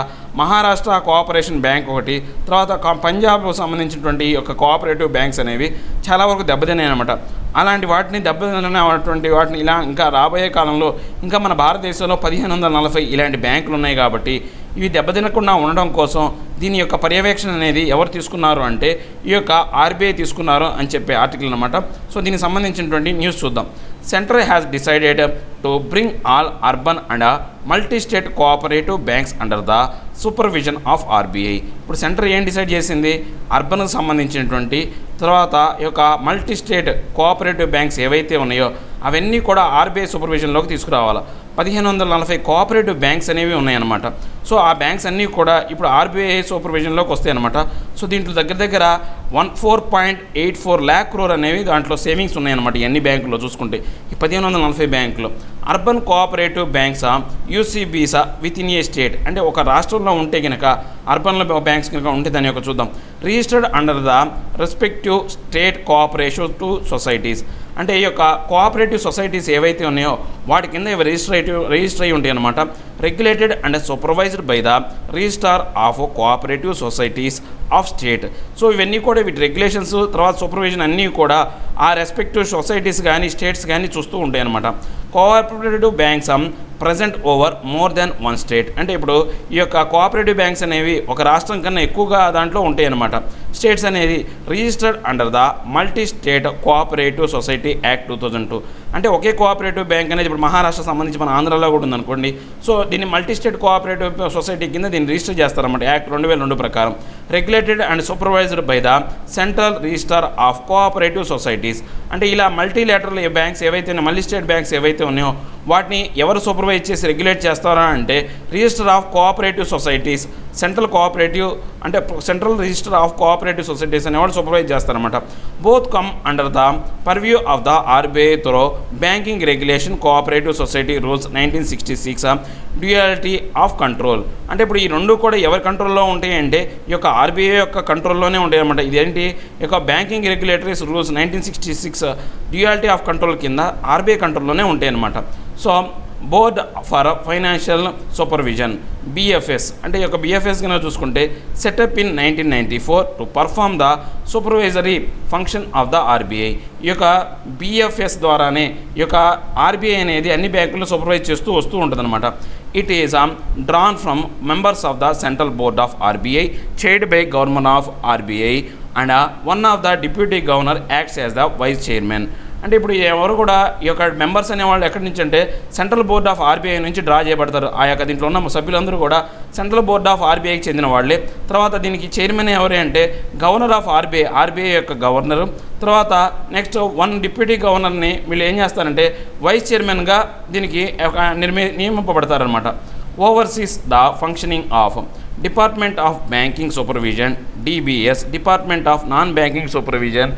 మహారాష్ట్ర కోఆపరేషన్ బ్యాంక్ ఒకటి, తర్వాత పంజాబ్ సంబంధించినటువంటి ఈ యొక్క కోఆపరేటివ్ బ్యాంక్స్ అనేవి చాలా వరకు దెబ్బతిన్నాయి అనమాట. అలాంటి వాటిని దెబ్బతిన్నటువంటి వాటిని ఇలా ఇంకా రాబోయే కాలంలో ఇంకా మన భారతదేశంలో 1540 ఇలాంటి బ్యాంకులు ఉన్నాయి కాబట్టి ఇవి దెబ్బతినకుండా ఉండడం కోసం దీని యొక్క పర్యవేక్షణ అనేది ఎవరు తీసుకున్నారు అంటే ఈ యొక్క RBI తీసుకున్నారు అని చెప్పే ఆర్టికల్ అనమాట. సో దీనికి సంబంధించినటువంటి న్యూస్ చూద్దాం. Centre has decided to bring all urban and multi state cooperative banks under the supervision of RBI. ఇప్పుడు సెంటర్ ఏం డిసైడ్ చేసింది, అర్బన్కి సంబంధించినటువంటి తర్వాత ఈ యొక్క మల్టీ స్టేట్ కోఆపరేటివ్ బ్యాంక్స్ ఏవైతే ఉన్నాయో అవన్నీ కూడా ఆర్బీఐ సూపర్విజన్లోకి తీసుకురావాలి. 1540 కోఆపరేటివ్ బ్యాంక్స్ అనేవి ఉన్నాయన్నమాట. సో ఆ బ్యాంక్స్ అన్నీ కూడా ఇప్పుడు ఆర్బీఐ సూపర్విజన్లోకి వస్తాయి అన్నమాట. సో దీంట్లో దగ్గర 14.84 lakh crore అనేవి దాంట్లో సేవింగ్స్ ఉన్నాయన్నమాట. ఇవన్నీ బ్యాంకుల్లో చూసుకుంటే ఈ 1540 బ్యాంకులు అర్బన్ కోఆపరేటివ్ బ్యాంక్సా యూసీబీసా విత్ ఇన్ ఏ స్టేట్, అంటే ఒక రాష్ట్రంలో ఉంటే కనుక అర్బన్లో బ్యాంక్స్ కనుక ఉంటే దాని యొక్క చూద్దాం. Registered under the respective state cooperative to societies, అంటే ఈ యొక్క కోఆపరేటివ్ సొసైటీస్ ఏవైతే ఉన్నాయో వాటి కింద ఇవి రిజిస్టర్ అయి ఉంటాయి అన్నమాట. Regulated and supervised by the registrar of cooperative societies of state. So ఇవన్నీ కూడా వీటి రెగ్యులేషన్స్ తర్వాత సూపర్విజన్ అన్నీ కూడా ఆ రెస్పెక్టివ్ సొసైటీస్ కానీ స్టేట్స్ కానీ చూస్తూ ఉంటాయి అన్నమాట. Cooperative banks present over more than one state, అంటే ఇప్పుడు ఈ యొక్క కోఆపరేటివ్ బ్యాంక్స్ అనేవి ఒక రాష్ట్రం కన్నా ఎక్కువగా దాంట్లో ఉంటాయి అన్నమాట. స్టేట్స్ అనేది registered under the multi state cooperative society act 2002, అంటే ఒకే కోఆపరేటివ్ బ్యాంక్ అనేది ఇప్పుడు మహారాష్ట్ర సంబంధించి మన ఆంధ్రాలో కూడా ఉందనుకోండి. సో దీన్ని మల్టీ స్టేట్ కోఆపరేటివ్ సొసైటీ కింద దీన్ని రిజిస్టర్ చేస్తారన్నమాట యాక్ట్ 2002 ప్రకారం. Regulated and supervised by the central register of cooperative societies, అంటే ఇలా మల్టీలేటరల్ బ్యాంక్స్ ఏవైతే మల్టీ స్టేట్ బ్యాంక్స్ ఏవైతే ఉన్నాయో వాటిని ఎవరు సూపర్వైజ్ చేసి రెగ్యులేట్ చేస్తారా అంటే register of cooperative societies, central cooperative అంటే central register of cooperative societies అనేవాళ్ళు సూపర్వైజ్ చేస్తారన్నమాట. Both come under the purview of the RBI through banking regulation cooperative society rules 1966 duality of control, అంటే ఇప్పుడు ఈ రెండు కూడా ఎవరి కంట్రోల్లో ఉంటాయి అంటే ఈ యొక్క ఆర్బీఐ యొక్క కంట్రోల్లోనే ఉంటాయి అన్నమాట. ఇదేంటి ఈ యొక్క banking regulatories rules 1966 duality of control కింద ఆర్బీఐ కంట్రోల్లోనే ఉంటాయి అన్నమాట. So board for financial supervision BFS, అంటే ఈ యొక్క బిఎఫ్ఎస్ కింద చూసుకుంటే setup in 1994 to perform the supervisory function of the RBI. ఈ యొక్క బిఎఫ్ఎస్ ద్వారానే ఈ యొక్క ఆర్బీఐ అనేది అన్ని బ్యాంకుల్లో సూపర్వైజ్ చేస్తూ వస్తూ ఉంటుందన్నమాట. It is drawn from members of the central board of RBI chaired by governor of RBI and one of the deputy governor acts as the vice chairman. అంటే ఇప్పుడు ఎవరు కూడా ఈ యొక్క మెంబర్స్ అనేవాళ్ళు ఎక్కడి నుంచి అంటే సెంట్రల్ బోర్డ్ ఆఫ్ ఆర్బీఐ నుంచి డ్రా చేయబడతారు. ఆ యొక్క దీంట్లో ఉన్న సభ్యులందరూ కూడా సెంట్రల్ బోర్డ్ ఆఫ్ ఆర్బీఐకి చెందిన వాళ్ళే. తర్వాత దీనికి చైర్మన్ ఎవరు అంటే గవర్నర్ ఆఫ్ ఆర్బీఐ యొక్క గవర్నరు. తర్వాత నెక్స్ట్ వన్ డిప్యూటీ గవర్నర్ని వీళ్ళు ఏం చేస్తారంటే వైస్ చైర్మన్గా దీనికి నియమింపబడతారనమాట. Oversees the functioning of department of banking supervision DBS, department of non banking supervision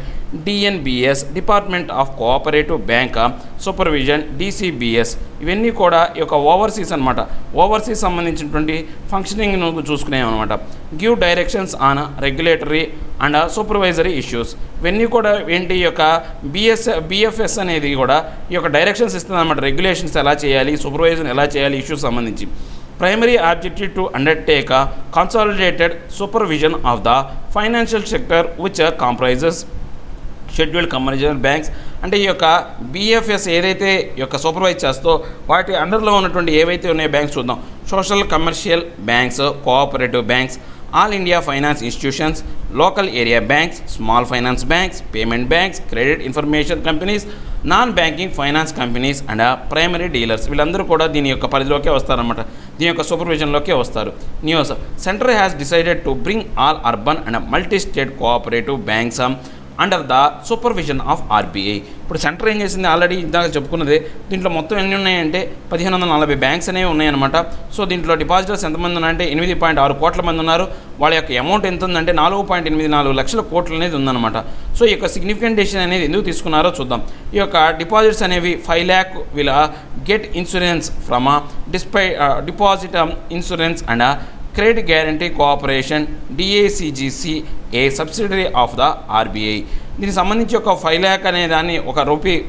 DNBS, department of cooperative bank supervision DCBS. ఇవన్నీ కూడా ఈ యొక్క ఓవర్సీస్ అనమాట. ఓవర్సీస్ సంబంధించినటువంటి ఫంక్షనింగ్ చూసుకునేవన్నమాట. Give directions on regulatory and supervisory issues. ఇవన్నీ కూడా ఏంటి ఈ యొక్క బిఎఫ్ఎస్ అనేది కూడా ఈ యొక్క డైరెక్షన్స్ ఇస్తుంది అనమాట. రెగ్యులేషన్స్ ఎలా చేయాలి, సూపర్వైజన్ ఎలా చేయాలి ఇష్యూస్ సంబంధించి. Primary objective to undertake consolidated supervision of the financial sector which comprises scheduled commercial banks, అంటే ఈ యొక్క బిఎఫ్ఎస్ ఏదైతే ఈ యొక్క సూపర్వైజ్ చేస్తో వాటి అండర్లో ఉన్నటువంటి ఏవైతే ఉన్నాయో బ్యాంక్స్ చూద్దాం. Social commercial banks, cooperative banks, all India finance institutions, local area banks, small finance banks, payment banks, credit information companies, non banking finance companies and primary dealers. వీళ్ళందరూ కూడా దీని యొక్క పరిధిలోకే వస్తారన్నమాట, దీని యొక్క సూపర్విజన్లోకే వస్తారు. News centre has decided to bring all urban and multi state cooperative banks under the supervision of RBI. ఇప్పుడు centre ఏం చేసింది ఆల్రెడీ ఇందాక చెప్పుకున్నది. దీంట్లో మొత్తం ఎన్ని ఉన్నాయంటే 1540 బ్యాంక్స్ అనేవి ఉన్నాయన్నమాట. సో దీంట్లో డిపాజిటర్స్ ఎంతమంది ఉన్నారంటే 8.6 కోట్ల మంది ఉన్నారు. వాళ్ళ యొక్క అమౌంట్ ఎంత ఉందంటే 4.84 లక్షల కోట్లు అనేది ఉందన్నమాట. సో ఈ యొక్క సిగ్నిఫికెంట్ డెసిషన్ అనేది ఎందుకు తీసుకున్నారో చూద్దాం. ఈ యొక్క డిపాజిట్స్ అనేవి 5 lakh will get insurance from deposit insurance and credit guarantee cooperation DICGC a subsidiary of the RBI. దీనికి సంబంధించి ఒక 5 lakh అనే దాన్ని ఒక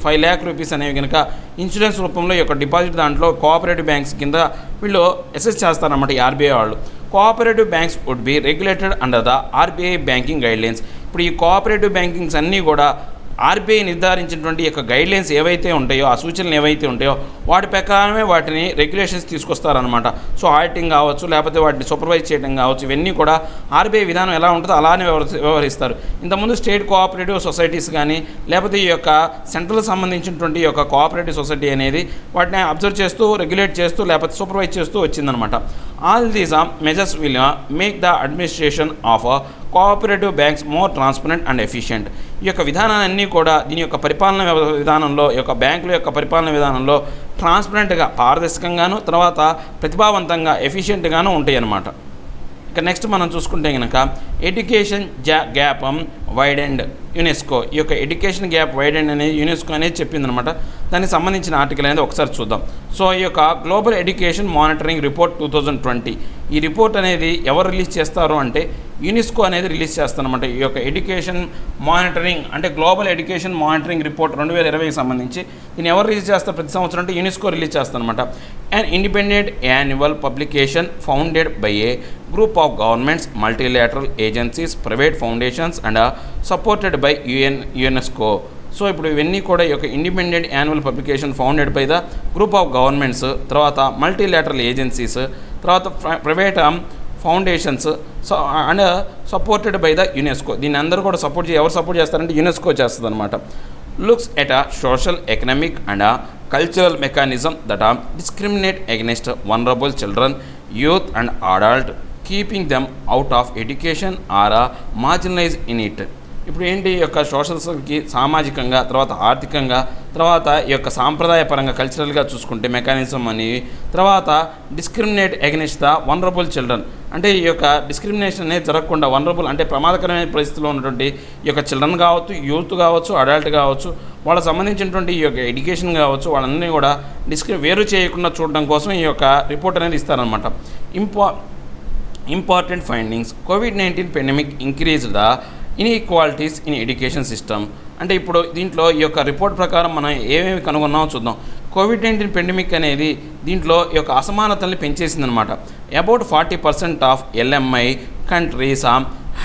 5 lakh రూపీస్ అనేవి కనుక ఇన్సూరెన్స్ రూపంలో ఈ యొక్క డిపాజిట్ దాంట్లో కోఆపరేటివ్ బ్యాంక్స్ కింద వీళ్ళు అసెస్ చేస్తారన్నమాట ఈ ఆర్బీఐ వాళ్ళు. Cooperative banks would be regulated under the RBI banking guidelines. ఇప్పుడు ఈ కోఆపరేటివ్ బ్యాంకింగ్స్ అన్నీ కూడా ఆర్బీఐ నిర్ధారించినటువంటి యొక్క గైడ్లైన్స్ ఏవైతే ఉంటాయో, ఆ సూచనలు ఏవైతే ఉంటాయో వాటి ప్రకారమే వాటిని రెగ్యులేషన్స్ తీసుకొస్తారనమాట. సో ఆడిటింగ్ కావచ్చు, లేకపోతే వాటిని సూపర్వైజ్ చేయడం కావచ్చు, ఇవన్నీ కూడా ఆర్బీఐ విధానం ఎలా ఉంటుందో అలానే వ్యవహరిస్తారు. ఇంతకుముందు స్టేట్ కోఆపరేటివ్ సొసైటీస్ కానీ లేకపోతే ఈ యొక్క సెంట్రల్ సంబంధించినటువంటి యొక్క కోఆపరేటివ్ సొసైటీ అనేది వాటిని అబ్జర్వ్ చేస్తూ, రెగ్యులేట్ చేస్తూ, లేకపోతే సూపర్వైజ్ చేస్తూ వచ్చిందనమాట. All these measures will make the administration of cooperative banks more transparent and efficient. ఈ యొక్క విధానాలన్నీ కూడా దీని యొక్క పరిపాలన విధానంలో ఈ యొక్క బ్యాంకుల యొక్క పరిపాలన విధానంలో ట్రాన్స్పరెంట్గా, పారదర్శకంగాను, తర్వాత ప్రతిభావంతంగా, ఎఫిషియెంట్గాను ఉంటాయి అన్నమాట. ఇక నెక్స్ట్ మనం చూసుకుంటే కనుక ఎడ్యుకేషన్ గ్యాప్ వైడెండ్ యునెస్కో. ఈ యొక్క ఎడ్యుకేషన్ గ్యాప్ వైడెండ్ అనేది యునెస్కో అనేది చెప్పిందనమాట. దానికి సంబంధించిన ఆర్టికల్ అనేది ఒకసారి చూద్దాం. సో ఈ యొక్క గ్లోబల్ ఎడ్యుకేషన్ మానిటరింగ్ రిపోర్ట్ 2020, ఈ రిపోర్ట్ అనేది ఎవరు రిలీజ్ చేస్తారు అంటే యునెస్కో అనేది రిలీజ్ చేస్తారనమాట. ఈ యొక్క ఎడ్యుకేషన్ మానిటరింగ్ అంటే గ్లోబల్ ఎడ్యుకేషన్ మానిటరింగ్ రిపోర్ట్ 2020కి సంబంధించి దీన్ని ఎవరు రిలీజ్ చేస్తారు ప్రతి సంవత్సరం అంటే యునెస్కో రిలీజ్ చేస్తారనమాట. And independent annual publication founded by A group of governments, multilateral agencies, private foundations and supported by UNESCO. So ఇప్పుడు ఇవన్నీ కూడా ఈ యొక్క independent annual publication founded by the group of governments, తర్వాత మల్టీలాటరల్ ఏజెన్సీస్, తర్వాత private foundations and supported by the UNESCO. దీన్ని అందరూ కూడా ఎవరు సపోర్ట్ చేస్తారంటే యునెస్కో చేస్తుంది అనమాట. Looks at a social, economic and cultural mechanism that discriminate against vulnerable children, youth and adult, keeping them out of education or marginalise in it. ఇప్పుడు ఏంటి ఈ యొక్క సోషల్స్కి సామాజికంగా, తర్వాత ఆర్థికంగా, తర్వాత ఈ యొక్క సాంప్రదాయపరంగా కల్చరల్గా చూసుకుంటే మెకానిజం అని, తర్వాత discriminate against the vulnerable children అంటే ఈ యొక్క డిస్క్రిమినేషన్ అనేది జరగకుండా, వనరబుల్ అంటే ప్రమాదకరమైన పరిస్థితిలో ఉన్నటువంటి ఈ యొక్క చిల్డ్రన్ కావచ్చు, యూత్ కావచ్చు, అడల్ట్ కావచ్చు, వాళ్ళకి సంబంధించినటువంటి ఈ యొక్క ఎడ్యుకేషన్ కావచ్చు, వాళ్ళన్నీ కూడా వేరు చేయకుండా చూడడం కోసం ఈ యొక్క రిపోర్ట్ అనేది ఇస్తారనమాట. Important findings. COVID-19 pandemic increase the inequalities in education system. అంటే ఇప్పుడు దీంట్లో ఈ యొక్క రిపోర్ట్ ప్రకారం మనం ఏమేమి కనుగొన్నామో చూద్దాం. కోవిడ్-19 పెండమిక్ అనేది దీంట్లో ఈ యొక్క అసమానతల్ని పెంచేసిందనమాట. About 40% of LMI countries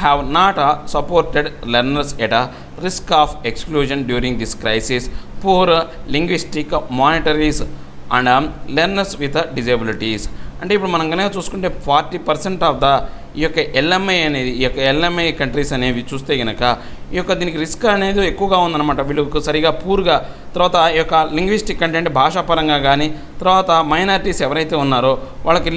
have not supported learners at risk of exclusion during this crisis, poor linguistic minorities and learners with disabilities. అంటే ఇప్పుడు మనం కనుక చూసుకుంటే 40% ఆఫ్ ద ఈ యొక్క LMI అనేది, ఈ యొక్క LMI కంట్రీస్ అనేవి చూస్తే కనుక ఈ యొక్క దీనికి రిస్క్ అనేది ఎక్కువగా ఉందన్నమాట. వీళ్ళకు సరిగా పూర్గా, తర్వాత ఈ యొక్క లింగ్విస్టిక్ అంటే భాషాపరంగా కానీ, తర్వాత మైనారిటీస్ ఎవరైతే ఉన్నారో వాళ్ళకి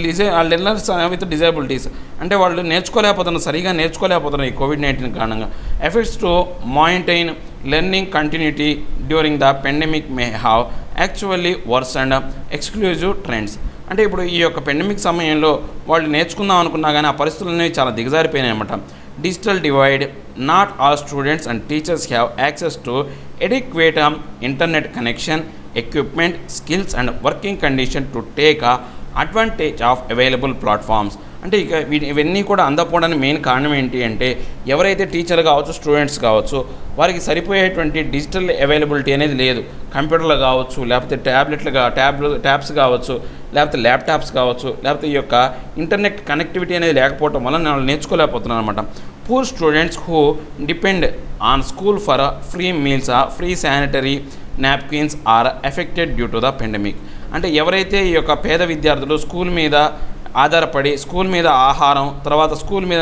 లెర్నర్స్ విత్ డిజేబిలిటీస్ అంటే వాళ్ళు సరిగా నేర్చుకోలేకపోతున్నారు ఈ కోవిడ్-19 కారణంగా. Effects to maintain learning continuity during the pandemic may have actually worse and exclusive trends. అంటే ఇప్పుడు ఈ యొక్క పెండమిక్ సమయంలో వాళ్ళు నేర్చుకుందాం అనుకున్నా కానీ ఆ పరిస్థితులు అనేవి చాలా దిగజారిపోయినాయి అన్నమాట. Digital divide. Not all students and teachers have access to adequate internet connection, equipment, skills and working condition to take advantage of available platforms. అంటే ఇక ఇవన్నీ కూడా అందకపోవడానికి మెయిన్ కారణం ఏంటి అంటే ఎవరైతే టీచర్ కావచ్చు, స్టూడెంట్స్ కావచ్చు, వారికి సరిపోయేటువంటి డిజిటల్ అవైలబిలిటీ అనేది లేదు. కంప్యూటర్లు కావచ్చు, లేకపోతే ట్యాబ్స్ కావచ్చు, లేకపోతే ల్యాప్టాప్స్ కావచ్చు, లేకపోతే ఈ యొక్క ఇంటర్నెట్ కనెక్టివిటీ అనేది లేకపోవడం వల్ల వాళ్ళు నేర్చుకోలేకపోతున్నారు అనమాట. Poor students who depend on school for free meals, free sanitary napkins are affected due to the pandemic. అంటే ఎవరైతే ఈ యొక్క పేద విద్యార్థులు స్కూల్ మీద ఆధారపడి, స్కూల్ మీద ఆహారం, తర్వాత స్కూల్ మీద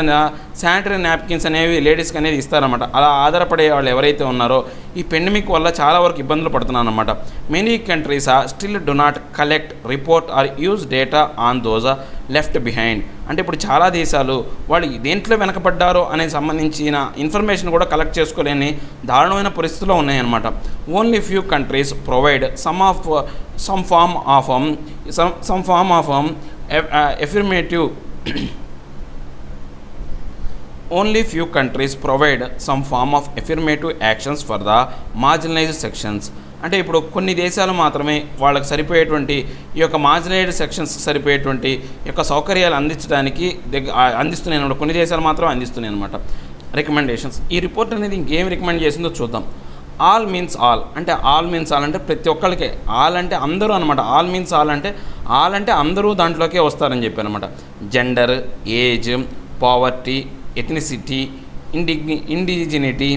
శానిటరీ నాప్కిన్స్ అనేవి లేడీస్కి అనేది ఇస్తారన్నమాట. అలా ఆధారపడే వాళ్ళు ఎవరైతే ఉన్నారో ఈ పెండమిక్ వల్ల చాలా వరకు ఇబ్బందులు పడుతున్నారు అన్నమాట. Many countries still do not collect, report or use data on those left behind. అంటే ఇప్పుడు చాలా దేశాలు వాళ్ళు దేంట్లో వెనకబడ్డారో అనే సంబంధించిన ఇన్ఫర్మేషన్ కూడా కలెక్ట్ చేసుకోలేని దారుణమైన పరిస్థితుల్లో ఉన్నాయన్నమాట. Only few countries provide some form of affirmative only few countries provide some form of affirmative actions for the marginalized sections. అంటే ఇప్పుడు కొన్ని దేశాలు మాత్రమే వాళ్ళకి సరిపోయేటువంటి ఈ యొక్క మార్జినలైజ్డ్ సెక్షన్స్ సరిపోయేటువంటి యొక్క సౌకర్యాలు అందిస్తున్నాయి అన్నమాట. కొన్ని దేశాలు మాత్రం అందిస్తున్నాయి అన్నమాట. రికమెండేషన్స్. ఈ రిపోర్ట్ అనేది ఇంకేం రికమెండ్ చేసిందో చూద్దాం. ఆల్ మీన్స్ ఆల్ అంటే ప్రతి ఒక్కరికి, ఆల్ అంటే అందరూ అనమాట. ఆల్ మీన్స్ ఆల్ అంటే అందరూ దాంట్లోకే వస్తారని చెప్పారు అనమాట. Gender, age, poverty, ethnicity, indigeneity,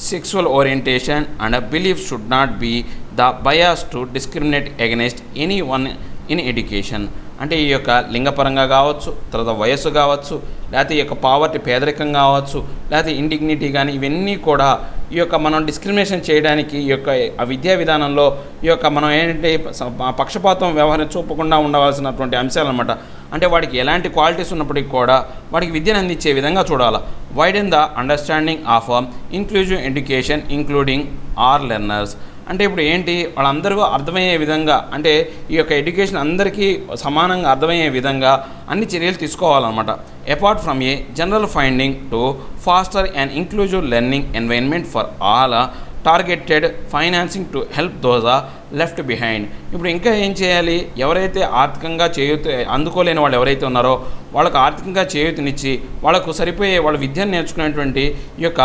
sexual orientation and belief should not be the bias to discriminate against any one in education. అంటే ఈ యొక్క లింగపరంగా కావచ్చు, తర్వాత వయస్సు కావచ్చు, లేకపోతే ఈ యొక్క పావర్టీ పేదరికం కావచ్చు, లేకపోతే ఇండిగ్నిటీ కానీ, ఇవన్నీ కూడా ఈ యొక్క మనం డిస్క్రిమినేషన్ చేయడానికి ఈ యొక్క విద్యా విధానంలో ఈ యొక్క మనం ఏంటంటే పక్షపాతం వ్యవహారం చూపకుండా ఉండవలసినటువంటి అంశాలు అనమాట. అంటే వాడికి ఎలాంటి క్వాలిటీస్ ఉన్నప్పటికీ కూడా వాడికి విద్యను అందించే విధంగా చూడాలి. Widen the understanding of inclusive education including all learners. అంటే ఇప్పుడు ఏంటి, వాళ్ళందరూ అర్థమయ్యే విధంగా, అంటే ఈ యొక్క ఎడ్యుకేషన్ అందరికీ సమానంగా అర్థమయ్యే విధంగా అన్ని చర్యలు తీసుకోవాలన్నమాట. Apart from A general finding to faster and inclusive learning environment for all targeted financing to help those left behind. ఇప్పుడు ఇంకా ఏం చేయాలి, ఎవరైతే ఆర్థికంగా చేయూత అందుకోలేని వాళ్ళు ఎవరైతే ఉన్నారో వాళ్ళకు ఆర్థికంగా చేయూతనిచ్చి వాళ్ళకు సరిపోయే వాళ్ళ విద్యను నేర్చుకునేటువంటి ఈ యొక్క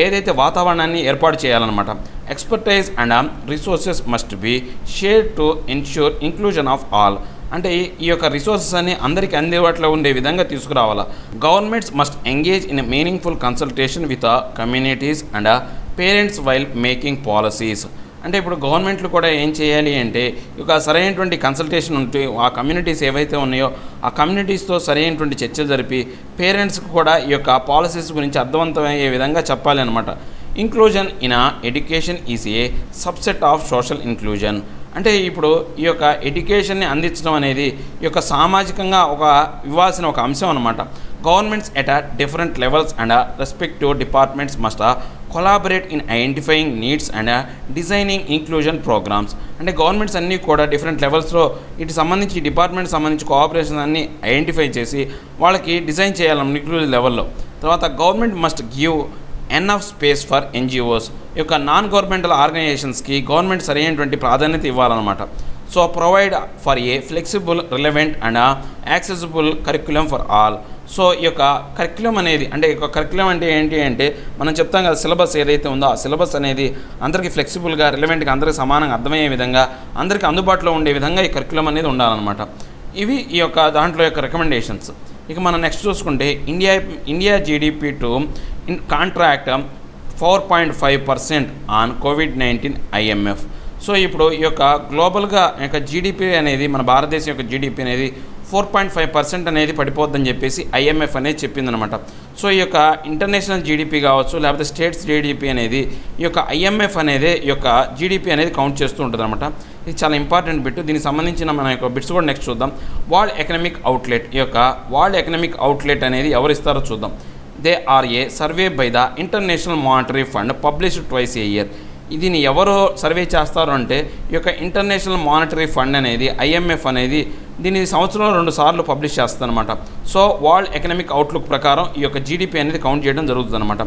ఏదైతే వాతావరణాన్ని ఏర్పాటు చేయాలన్నమాట. Expertise and resources must be share to ensure inclusion of all. అంటే ఈ యొక్క రిసోర్సెస్ అన్ని అందరికీ అందుబాటులో ఉండే విధంగా తీసుకురావాలా. Governments must engage in meaningful consultation with communities and parents while making policies. అంటే ఇప్పుడు గవర్నమెంట్లు కూడా ఏం చేయాలి అంటే ఒక సరైనటువంటి కన్సల్టేషన్ ఉంటే ఆ కమ్యూనిటీస్ ఏవైతే ఉన్నాయో ఆ కమ్యూనిటీస్తో సరైనటువంటి చర్చ జరిపి పేరెంట్స్కి కూడా ఈ యొక్క పాలసీస్ గురించి అర్థవంతమయ్యే విధంగా చెప్పాలి అనమాట. Inclusion in education is a subset of social inclusion. అంటే ఇప్పుడు ఈ యొక్క ఎడ్యుకేషన్ని అందించడం అనేది ఈ యొక్క సామాజికంగా ఇవ్వాల్సిన ఒక అంశం అనమాట. Governments at different levels and respective departments must collaborate in identifying needs and designing inclusion programmes. అంటే గవర్నమెంట్స్ అన్నీ కూడా డిఫరెంట్ లెవెల్స్లో ఇటు సంబంధించి డిపార్ట్మెంట్ సంబంధించి కోఆపరేషన్ అన్నీ ఐడెంటిఫై చేసి వాళ్ళకి డిజైన్ చేయాలి ఇంక్లూజన్ లెవెల్లో. తర్వాత government must give enough space for NGOs. ఈ యొక్క నాన్ గవర్నమెంటల్ ఆర్గనైజేషన్స్కి గవర్నమెంట్ సరైనటువంటి ప్రాధాన్యత ఇవ్వాలన్నమాట. So provide for a flexible relevant and accessible curriculum for all. So ఈ యొక్క కరిక్యులం అనేది, అంటే ఈ యొక్క కరిక్యులం అంటే ఏంటి అంటే మనం చెప్తాం కదా, సిలబస్ ఏదైతే ఉందో ఆ సిలబస్ అనేది అందరికీ ఫ్లెక్సిబుల్గా రిలవెంట్గా అందరికీ సమానంగా అర్థమయ్యే విధంగా అందరికీ అందుబాటులో ఉండే విధంగా ఈ కరిక్యులం అనేది ఉండాలన్నమాట. ఇవి ఈ యొక్క దాంట్లో యొక్క రికమెండేషన్స్. ఇక మనం నెక్స్ట్ చూసుకుంటే India GDP to contract 4.5% on COVID-19 IMF. So ఇప్పుడు ఈ యొక్క గ్లోబల్గా యొక్క జీడిపి అనేది మన భారతదేశం యొక్క జీడిపి అనేది 4.5% అనేది పడిపోద్దని చెప్పేసి IMF అనేది చెప్పిందనమాట. సో ఈ యొక్క ఇంటర్నేషనల్ జీడిపి కావచ్చు లేకపోతే స్టేట్స్ జీడిపి అనేది ఈ యొక్క IMF అనేది ఈ యొక్క జీడిపి అనేది కౌంట్ చేస్తూ ఉంటుంది అనమాట. ఇది చాలా ఇంపార్టెంట్ బిట్. దీనికి సంబంధించిన మన యొక్క బిట్స్ కూడా నెక్స్ట్ చూద్దాం. వరల్డ్ ఎకనామిక్ అవుట్లెట్, ఈ యొక్క వరల్డ్ ఎకనామిక్ అవుట్లెట్ అనేది ఎవరు ఇస్తారో చూద్దాం. They are a survey by the international monetary fund published twice a year. దీన్ని ఎవరు సర్వే చేస్తారు అంటే ఈ యొక్క ఇంటర్నేషనల్ మానిటరీ ఫండ్ అనేది IMF అనేది దీన్ని సంవత్సరంలో 2 సార్లు పబ్లిష్ చేస్తుంది అనమాట. సో వరల్డ్ ఎకనామిక్ అవుట్లుక్ ప్రకారం ఈ యొక్క జీడిపి అనేది కౌంట్ చేయడం జరుగుతుంది అనమాట.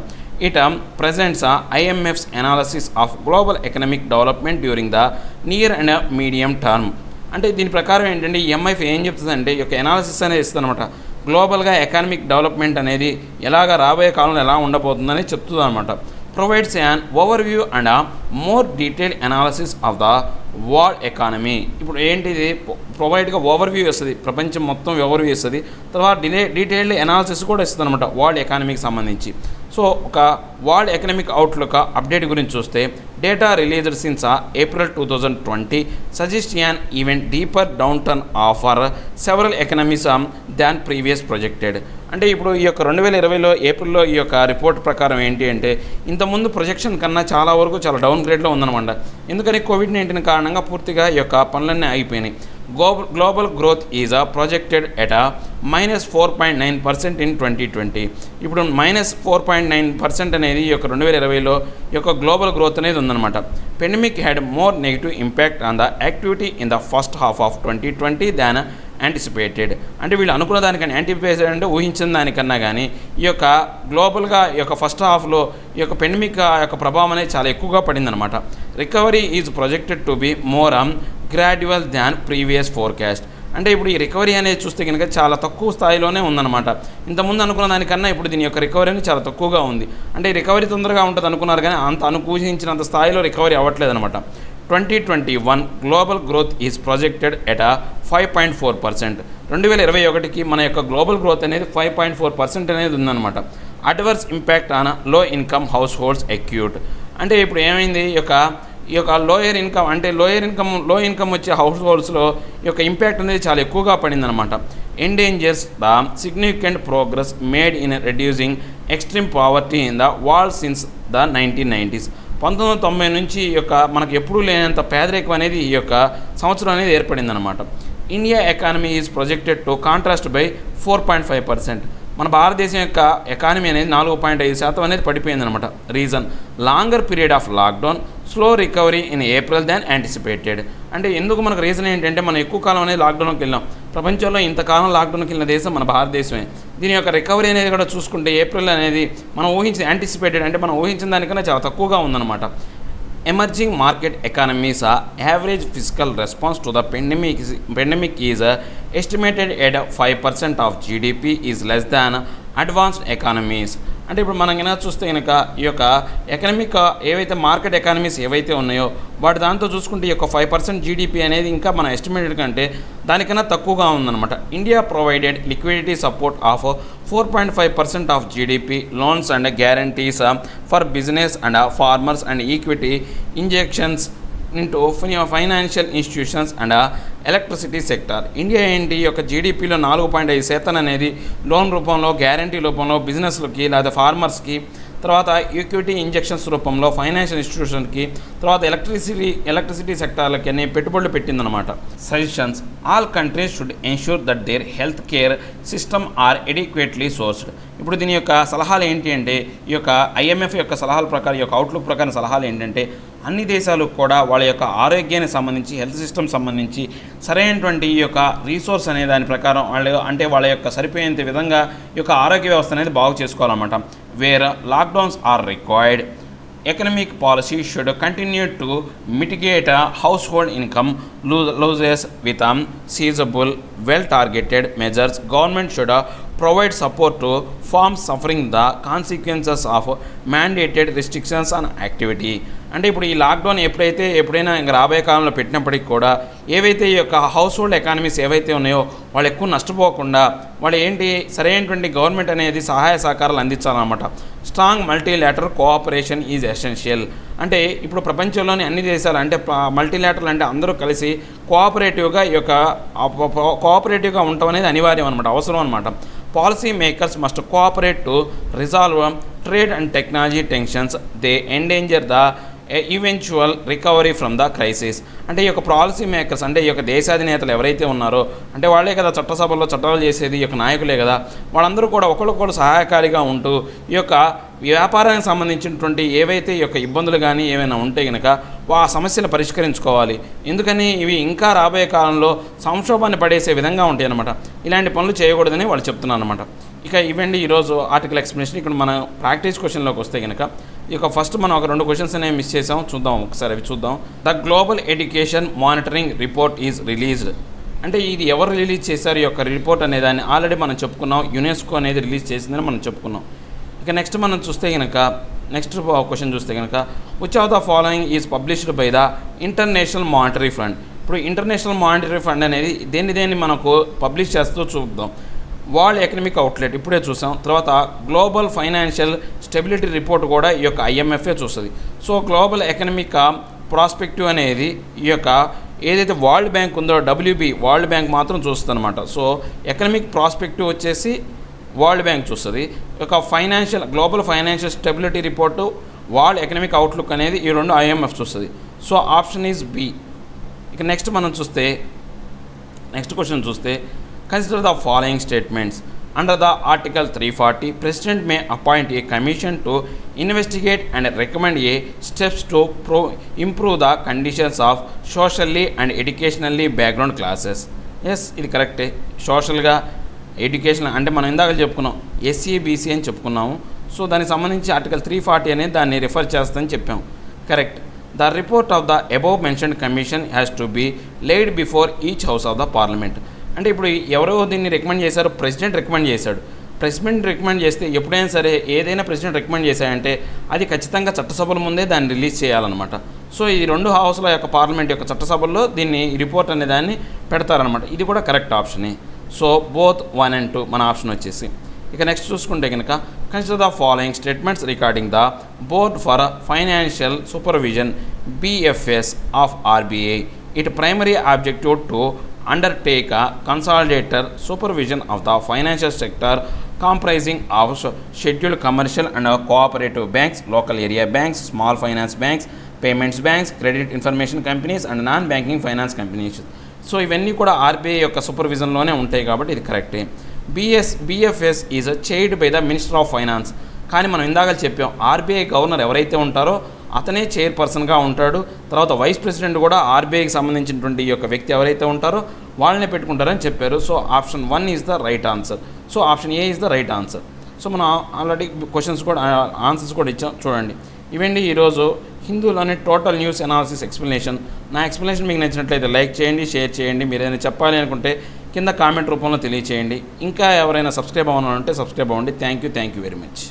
It presents IMF's analysis of global economic development during the near and medium term. అంటే దీని ప్రకారం ఏంటంటే ఈ MF ఏం చెప్తుందంటే ఈ యొక్క అనాలిసిస్ అనేది ఇస్తుంది అనమాట. గ్లోబల్గా ఎకనామిక్ డెవలప్మెంట్ అనేది ఎలాగా రాబోయే కాలంలో ఎలా ఉండబోతుందని చెప్తుంది అనమాట. Provides an overview and more detailed analysis of the world economy. ఇప్పుడు ఏంటిది, ప్రొవైడ్గా ఓవర్వ్యూ ఇస్తుంది, ప్రపంచం మొత్తం ఓవర్వ్యూ ఇస్తుంది, తర్వాత డీటెయిల్డ్ అనాలిసిస్ కూడా ఇస్తుంది అనమాట వరల్డ్ ఎకానమీకి సంబంధించి. సో ఒక వరల్డ్ ఎకనామిక్ అవుట్లుక్ అప్డేట్ గురించి చూస్తే data released since April 2020 suggest an even deeper down turn offer several economies than previous projected. అంటే ఇప్పుడు ఈ యొక్క 2020లో ఏప్రిల్లో ఈ యొక్క రిపోర్ట్ ప్రకారం ఏంటి అంటే ఇంతకుముందు ప్రొజెక్షన్ కన్నా చాలా వరకు చాలా డౌన్ గ్రేడ్లో ఉందన్నమాట. ఎందుకని కోవిడ్-19 కారణంగా పూర్తిగా ఈ యొక్క పనులన్నీ ఆగిపోయినాయి. Global growth is projected at -4.9% in 2020. ఇప్పుడు -4.9% అనేది ఈ యొక్క 2020లో ఈ యొక్క గ్లోబల్ గ్రోత్ అనేది ఉందన్నమాట. Pandemic had more negative impact on the activity in the first half of 2020 than anticipated. అంటే వీళ్ళు అనుకున్న దానికన్నా యాంటిసిపేటెడ్ అంటే ఊహించిన దానికన్నా కానీ ఈ యొక్క గ్లోబల్గా ఈ యొక్క ఫస్ట్ హాఫ్లో ఈ యొక్క పెండమిక్ యొక్క ప్రభావం అనేది చాలా ఎక్కువగా పడిందనమాట. Recovery is projected to be more gradual than previous forecast. అంటే ఇప్పుడు ఈ రికవరీ అనేది చూస్తే కనుక చాలా తక్కువ స్థాయిలోనే ఉందన్నమాట. ఇంతకుముందు అనుకున్న దానికన్నా ఇప్పుడు దీని యొక్క రికవరీ అనేది చాలా తక్కువగా ఉంది. అంటే రికవరీ తొందరగా ఉంటుంది అనుకున్నారు కానీ అంత ఊహించినంత స్థాయిలో రికవరీ అవ్వట్లేదు అనమాట. 2021 global growth is projected at 5.4%. 2021కి మన యొక్క గ్లోబల్ గ్రోత్ అనేది 5.4% అనేది ఉందన్నమాట. అడ్వర్స్ ఇంపాక్ట్ ఆన్ లో ఇన్కమ్ హౌస్ హోల్డ్స్ అక్యూట్. అంటే ఇప్పుడు ఏమైంది, ఈ యొక్క ఈ యొక్క లో ఇన్కమ్ వచ్చే హౌస్ హోల్డ్స్లో ఈ యొక్క ఇంపాక్ట్ అనేది చాలా ఎక్కువగా పడిందనమాట. Endangers the significant progress made in reducing extreme poverty in the world since the 1990s. 1990 నుంచి ఈ యొక్క మనకు ఎప్పుడూ లేనంత పేదరికం అనేది ఈ యొక్క సంవత్సరం అనేది ఏర్పడిందనమాట. India economy is projected to contrast by 4.5%. మన భారతదేశం యొక్క ఎకానమీ అనేది 4.5% అనేది పడిపోయిందనమాట. Reason longer period of lockdown, slow recovery in April than anticipated. అంటే ఎందుకు మనకు రీజన్ ఏంటంటే మనం ఎక్కువ కాలం అనేది లాక్డౌన్కి వెళ్ళాం. ప్రపంచంలో ఇంతకాలం లాక్డౌన్కి వెళ్ళిన దేశం మన భారతదేశమే. దీని యొక్క రికవరీ అనేది కూడా చూసుకుంటే ఏప్రిల్ అనేది మనం యాంటిసిపేటెడ్ అంటే మనం ఊహించిన దానికన్నా చాలా తక్కువగా ఉందన్నమాట. Emerging market economies' average fiscal response to the pandemic is estimated at 5% of GDP is less than advanced economies. అంటే ఇప్పుడు మనం కనుక చూస్తే కనుక ఈ యొక్క ఎకనామిక్ ఏవైతే మార్కెట్ ఎకానమీస్ ఏవైతే ఉన్నాయో వాటి దాంతో చూసుకుంటే ఈ యొక్క 5% జీడిపి అనేది ఇంకా మన ఎస్టిమేటెడ్ కంటే దానికన్నా తక్కువగా ఉందన్నమాట. India provided liquidity support of 4.5% of GDP, loans and guarantees for business and farmers and equity injections into financial institutions and electricity sector. India ఏంటి ఈ యొక్క జీడిపిలో 4.5% అనేది లోన్ రూపంలో, గ్యారంటీ రూపంలో బిజినెస్లకి లేదా ఫార్మర్స్కి, తర్వాత ఈక్విటీ ఇంజెక్షన్స్ రూపంలో ఫైనాన్షియల్ ఇన్స్టిట్యూషన్కి, తర్వాత ఎలక్ట్రిసిటీ సెక్టార్లకి అనే పెట్టుబడులు పెట్టిందనమాట. Suggestions all countries should ensure that their health care system are adequately sourced. ఇప్పుడు దీని యొక్క సలహాలు ఏంటి అంటే ఈ యొక్క IMF యొక్క సలహాల ప్రకారం, ఈ యొక్క అవుట్లుక్ ప్రకారం సలహాలు ఏంటంటే అన్ని దేశాలు కూడా వాళ్ళ యొక్క ఆరోగ్యానికి సంబంధించి, హెల్త్ సిస్టమ్ సంబంధించి సరైనటువంటి ఈ యొక్క రీసోర్స్ అనే దాని ప్రకారం వాళ్ళ యొక్క సరిపోయేంత విధంగా ఈ యొక్క ఆరోగ్య వ్యవస్థ అనేది బాగు చేసుకోవాలన్నమాట. Where lockdowns are required, economic policy should continue to mitigate household income losses with seizable well targeted measures. Government should provide support to firms suffering the consequences of mandated restrictions on activity. అంటే ఇప్పుడు ఈ lockdown ఎప్పుడైనా ఇంకా రాబోయే కాలంలో పెట్టినప్పటికీ కూడా ఏవైతే ఈ యొక్క హౌస్ హోల్డ్ ఎకానమీస్ ఏవైతే ఉన్నాయో వాళ్ళు ఎక్కువ నష్టపోకుండా వాళ్ళు సరైనటువంటి గవర్నమెంట్ అనేది సహాయ సహకారాలు అందించాలన్నమాట. Strong multilateral cooperation is essential. అంటే ఇప్పుడు ప్రపంచంలోని అన్ని దేశాలు అంటే మల్టీలాటరల్ అంటే అందరూ కలిసి కోఆపరేటివ్గా ఉండటం అనేది అనివార్యం అనమాట, అవసరం అనమాట. Policy makers must cooperate to resolve trade and technology tensions. They endanger the eventual recovery from the crisis. అంటే ఈ యొక్క పాలసీ మేకర్స్ అంటే ఈ యొక్క దేశాధినేతలు ఎవరైతే ఉన్నారో అంటే వాళ్ళే కదా చట్టసభల్లో చట్టాలు చేసేది, ఈ యొక్క నాయకులే కదా, వాళ్ళందరూ కూడా ఒకరికొకరు సహాయకారిగా ఉంటూ ఈ యొక్క వ్యాపారానికి సంబంధించినటువంటి ఏవైతే ఈ యొక్క ఇబ్బందులు కానీ ఏమైనా ఉంటే కనుక ఆ సమస్యలు పరిష్కరించుకోవాలి. ఎందుకని ఇవి ఇంకా రాబోయే కాలంలో సంక్షోభాన్ని పడేసే విధంగా ఉంటాయి అన్నమాట. ఇలాంటి పనులు చేయకూడదని వాళ్ళు చెప్తున్నారు అనమాట. ఇక ఇవ్వండి ఈరోజు ఆర్టికల్ ఎక్స్ప్లెనేషన్. ఇక్కడ మనం ప్రాక్టీస్ క్వశ్చన్లోకి వస్తే కనుక ఇక ఫస్ట్ మనం ఒక 2 క్వశ్చన్స్ అనేవి మిస్ చేసాం, చూద్దాం ఒకసారి అవి చూద్దాం. The global education monitoring report is released. అంటే ఇది ఎవరు రిలీజ్ చేశారు ఈ యొక్క రిపోర్ట్ అనే దాన్ని ఆల్రెడీ మనం చెప్పుకున్నాం. యునెస్కో అనేది రిలీజ్ చేసిందని మనం చెప్పుకున్నాం. ఇక నెక్స్ట్ మనం చూస్తే కనుక నెక్స్ట్ క్వశ్చన్ చూస్తే కనుక which of the following is published by the international monetary fund. ఇప్పుడు ఇంటర్నేషనల్ మానిటరీ ఫండ్ అనేది దేన్ని మనకు పబ్లిష్ చేస్తూ చూద్దాం. వరల్డ్ ఎకనామిక్ అవుట్లెట్ ఇప్పుడే చూసాం. తర్వాత గ్లోబల్ ఫైనాన్షియల్ స్టెబిలిటీ రిపోర్ట్ కూడా ఈ యొక్క IMFఏ చూస్తుంది. సో గ్లోబల్ ఎకనామిక్ ప్రాస్పెక్టివ్ అనేది ఈ యొక్క ఏదైతే వరల్డ్ బ్యాంక్ ఉందో WB వరల్డ్ బ్యాంక్ మాత్రం చూస్తుంది అనమాట. సో ఎకనామిక్ ప్రాస్పెక్టివ్ వచ్చేసి వరల్డ్ బ్యాంక్ చూస్తుంది. ఒక global financial stability report, world economic outlook అనేది ఈ 2 IMF చూస్తుంది. So option is B. ఇక నెక్స్ట్ క్వశ్చన్ చూస్తే consider the following statements. Under the Article 340, President may appoint a commission to investigate and recommend steps to improve the conditions of socially and educationally background classes. Yes, ఇది కరెక్టే. సోషల్గా education అంటే మనం ఇందాక చెప్పుకున్నాం SC BC అని చెప్పుకున్నాము. So దానికి సంబంధించి ఆర్టికల్ 340 అనేది దాన్ని రిఫర్ చేస్తుందని చెప్పాము. Correct. The report of the above mentioned commission has to be laid before each house of the parliament. అంటే ఇప్పుడు ఎవరో దీన్ని రికమెండ్ చేశారు, ప్రెసిడెంట్ రికమెండ్ చేశాడు. ప్రెసిడెంట్ రికమెండ్ చేస్తే ఎప్పుడైనా సరే ఏదైనా ప్రెసిడెంట్ రికమెండ్ చేశాడంటే అది ఖచ్చితంగా చట్టసభల ముందే దాన్ని రిలీజ్ చేయాలన్నమాట. సో ఈ 2 హౌస్ల యొక్క పార్లమెంట్ యొక్క చట్టసభల్లో దీన్ని రిపోర్ట్ అనే దాన్ని పెడతారనమాట. ఇది కూడా కరెక్ట్ ఆప్షనే. సో బోత్ 1 and 2 మన ఆప్షన్ వచ్చేసి. ఇక నెక్స్ట్ చూసుకుంటే కనుక consider the following statements regarding the board for financial supervision BFS of RBI. It primary objective to undertake a consolidated supervision of the financial sector comprising of scheduled commercial and cooperative banks, local area banks, small finance banks, payments banks, credit information companies and non-banking finance companies. So ఇవన్నీ కూడా RBI యొక్క సూపర్విజన్లోనే ఉంటాయి కాబట్టి ఇది కరెక్టే. BFS is chaired by the minister of finance. కానీ మనం ఇందాక చెప్పాం ఆర్బీఐ గవర్నర్ ఎవరైతే ఉంటారో అతనే చైర్పర్సన్గా ఉంటాడు. తర్వాత వైస్ ప్రెసిడెంట్ కూడా ఆర్బీఐకి సంబంధించినటువంటి ఈ యొక్క వ్యక్తి ఎవరైతే ఉంటారో వాళ్ళనే పెట్టుకుంటారని చెప్పారు. So option 1 is the right answer. So option A is the right answer. So మనం ఆల్రెడీ క్వశ్చన్స్ కూడా ఆన్సర్స్ కూడా ఇచ్చాం చూడండి. ఇవండి ఈరోజు హిందూలోని టోటల్ న్యూస్ అనాలిసిస్ ఎక్స్ప్లెనేషన్. నా ఎక్స్ప్లెనేషన్ మీకు నచ్చినట్లయితే లైక్ చేయండి, షేర్ చేయండి. మీరు ఏదైనా చెప్పాలి అనుకుంటే కింద కామెంట్ రూపంలో తెలియచేయండి. ఇంకా ఎవరైనా సబ్స్క్రైబ్ అవ్వాలంటే సబ్స్క్రైబ్ అవ్వండి. Thank you very much.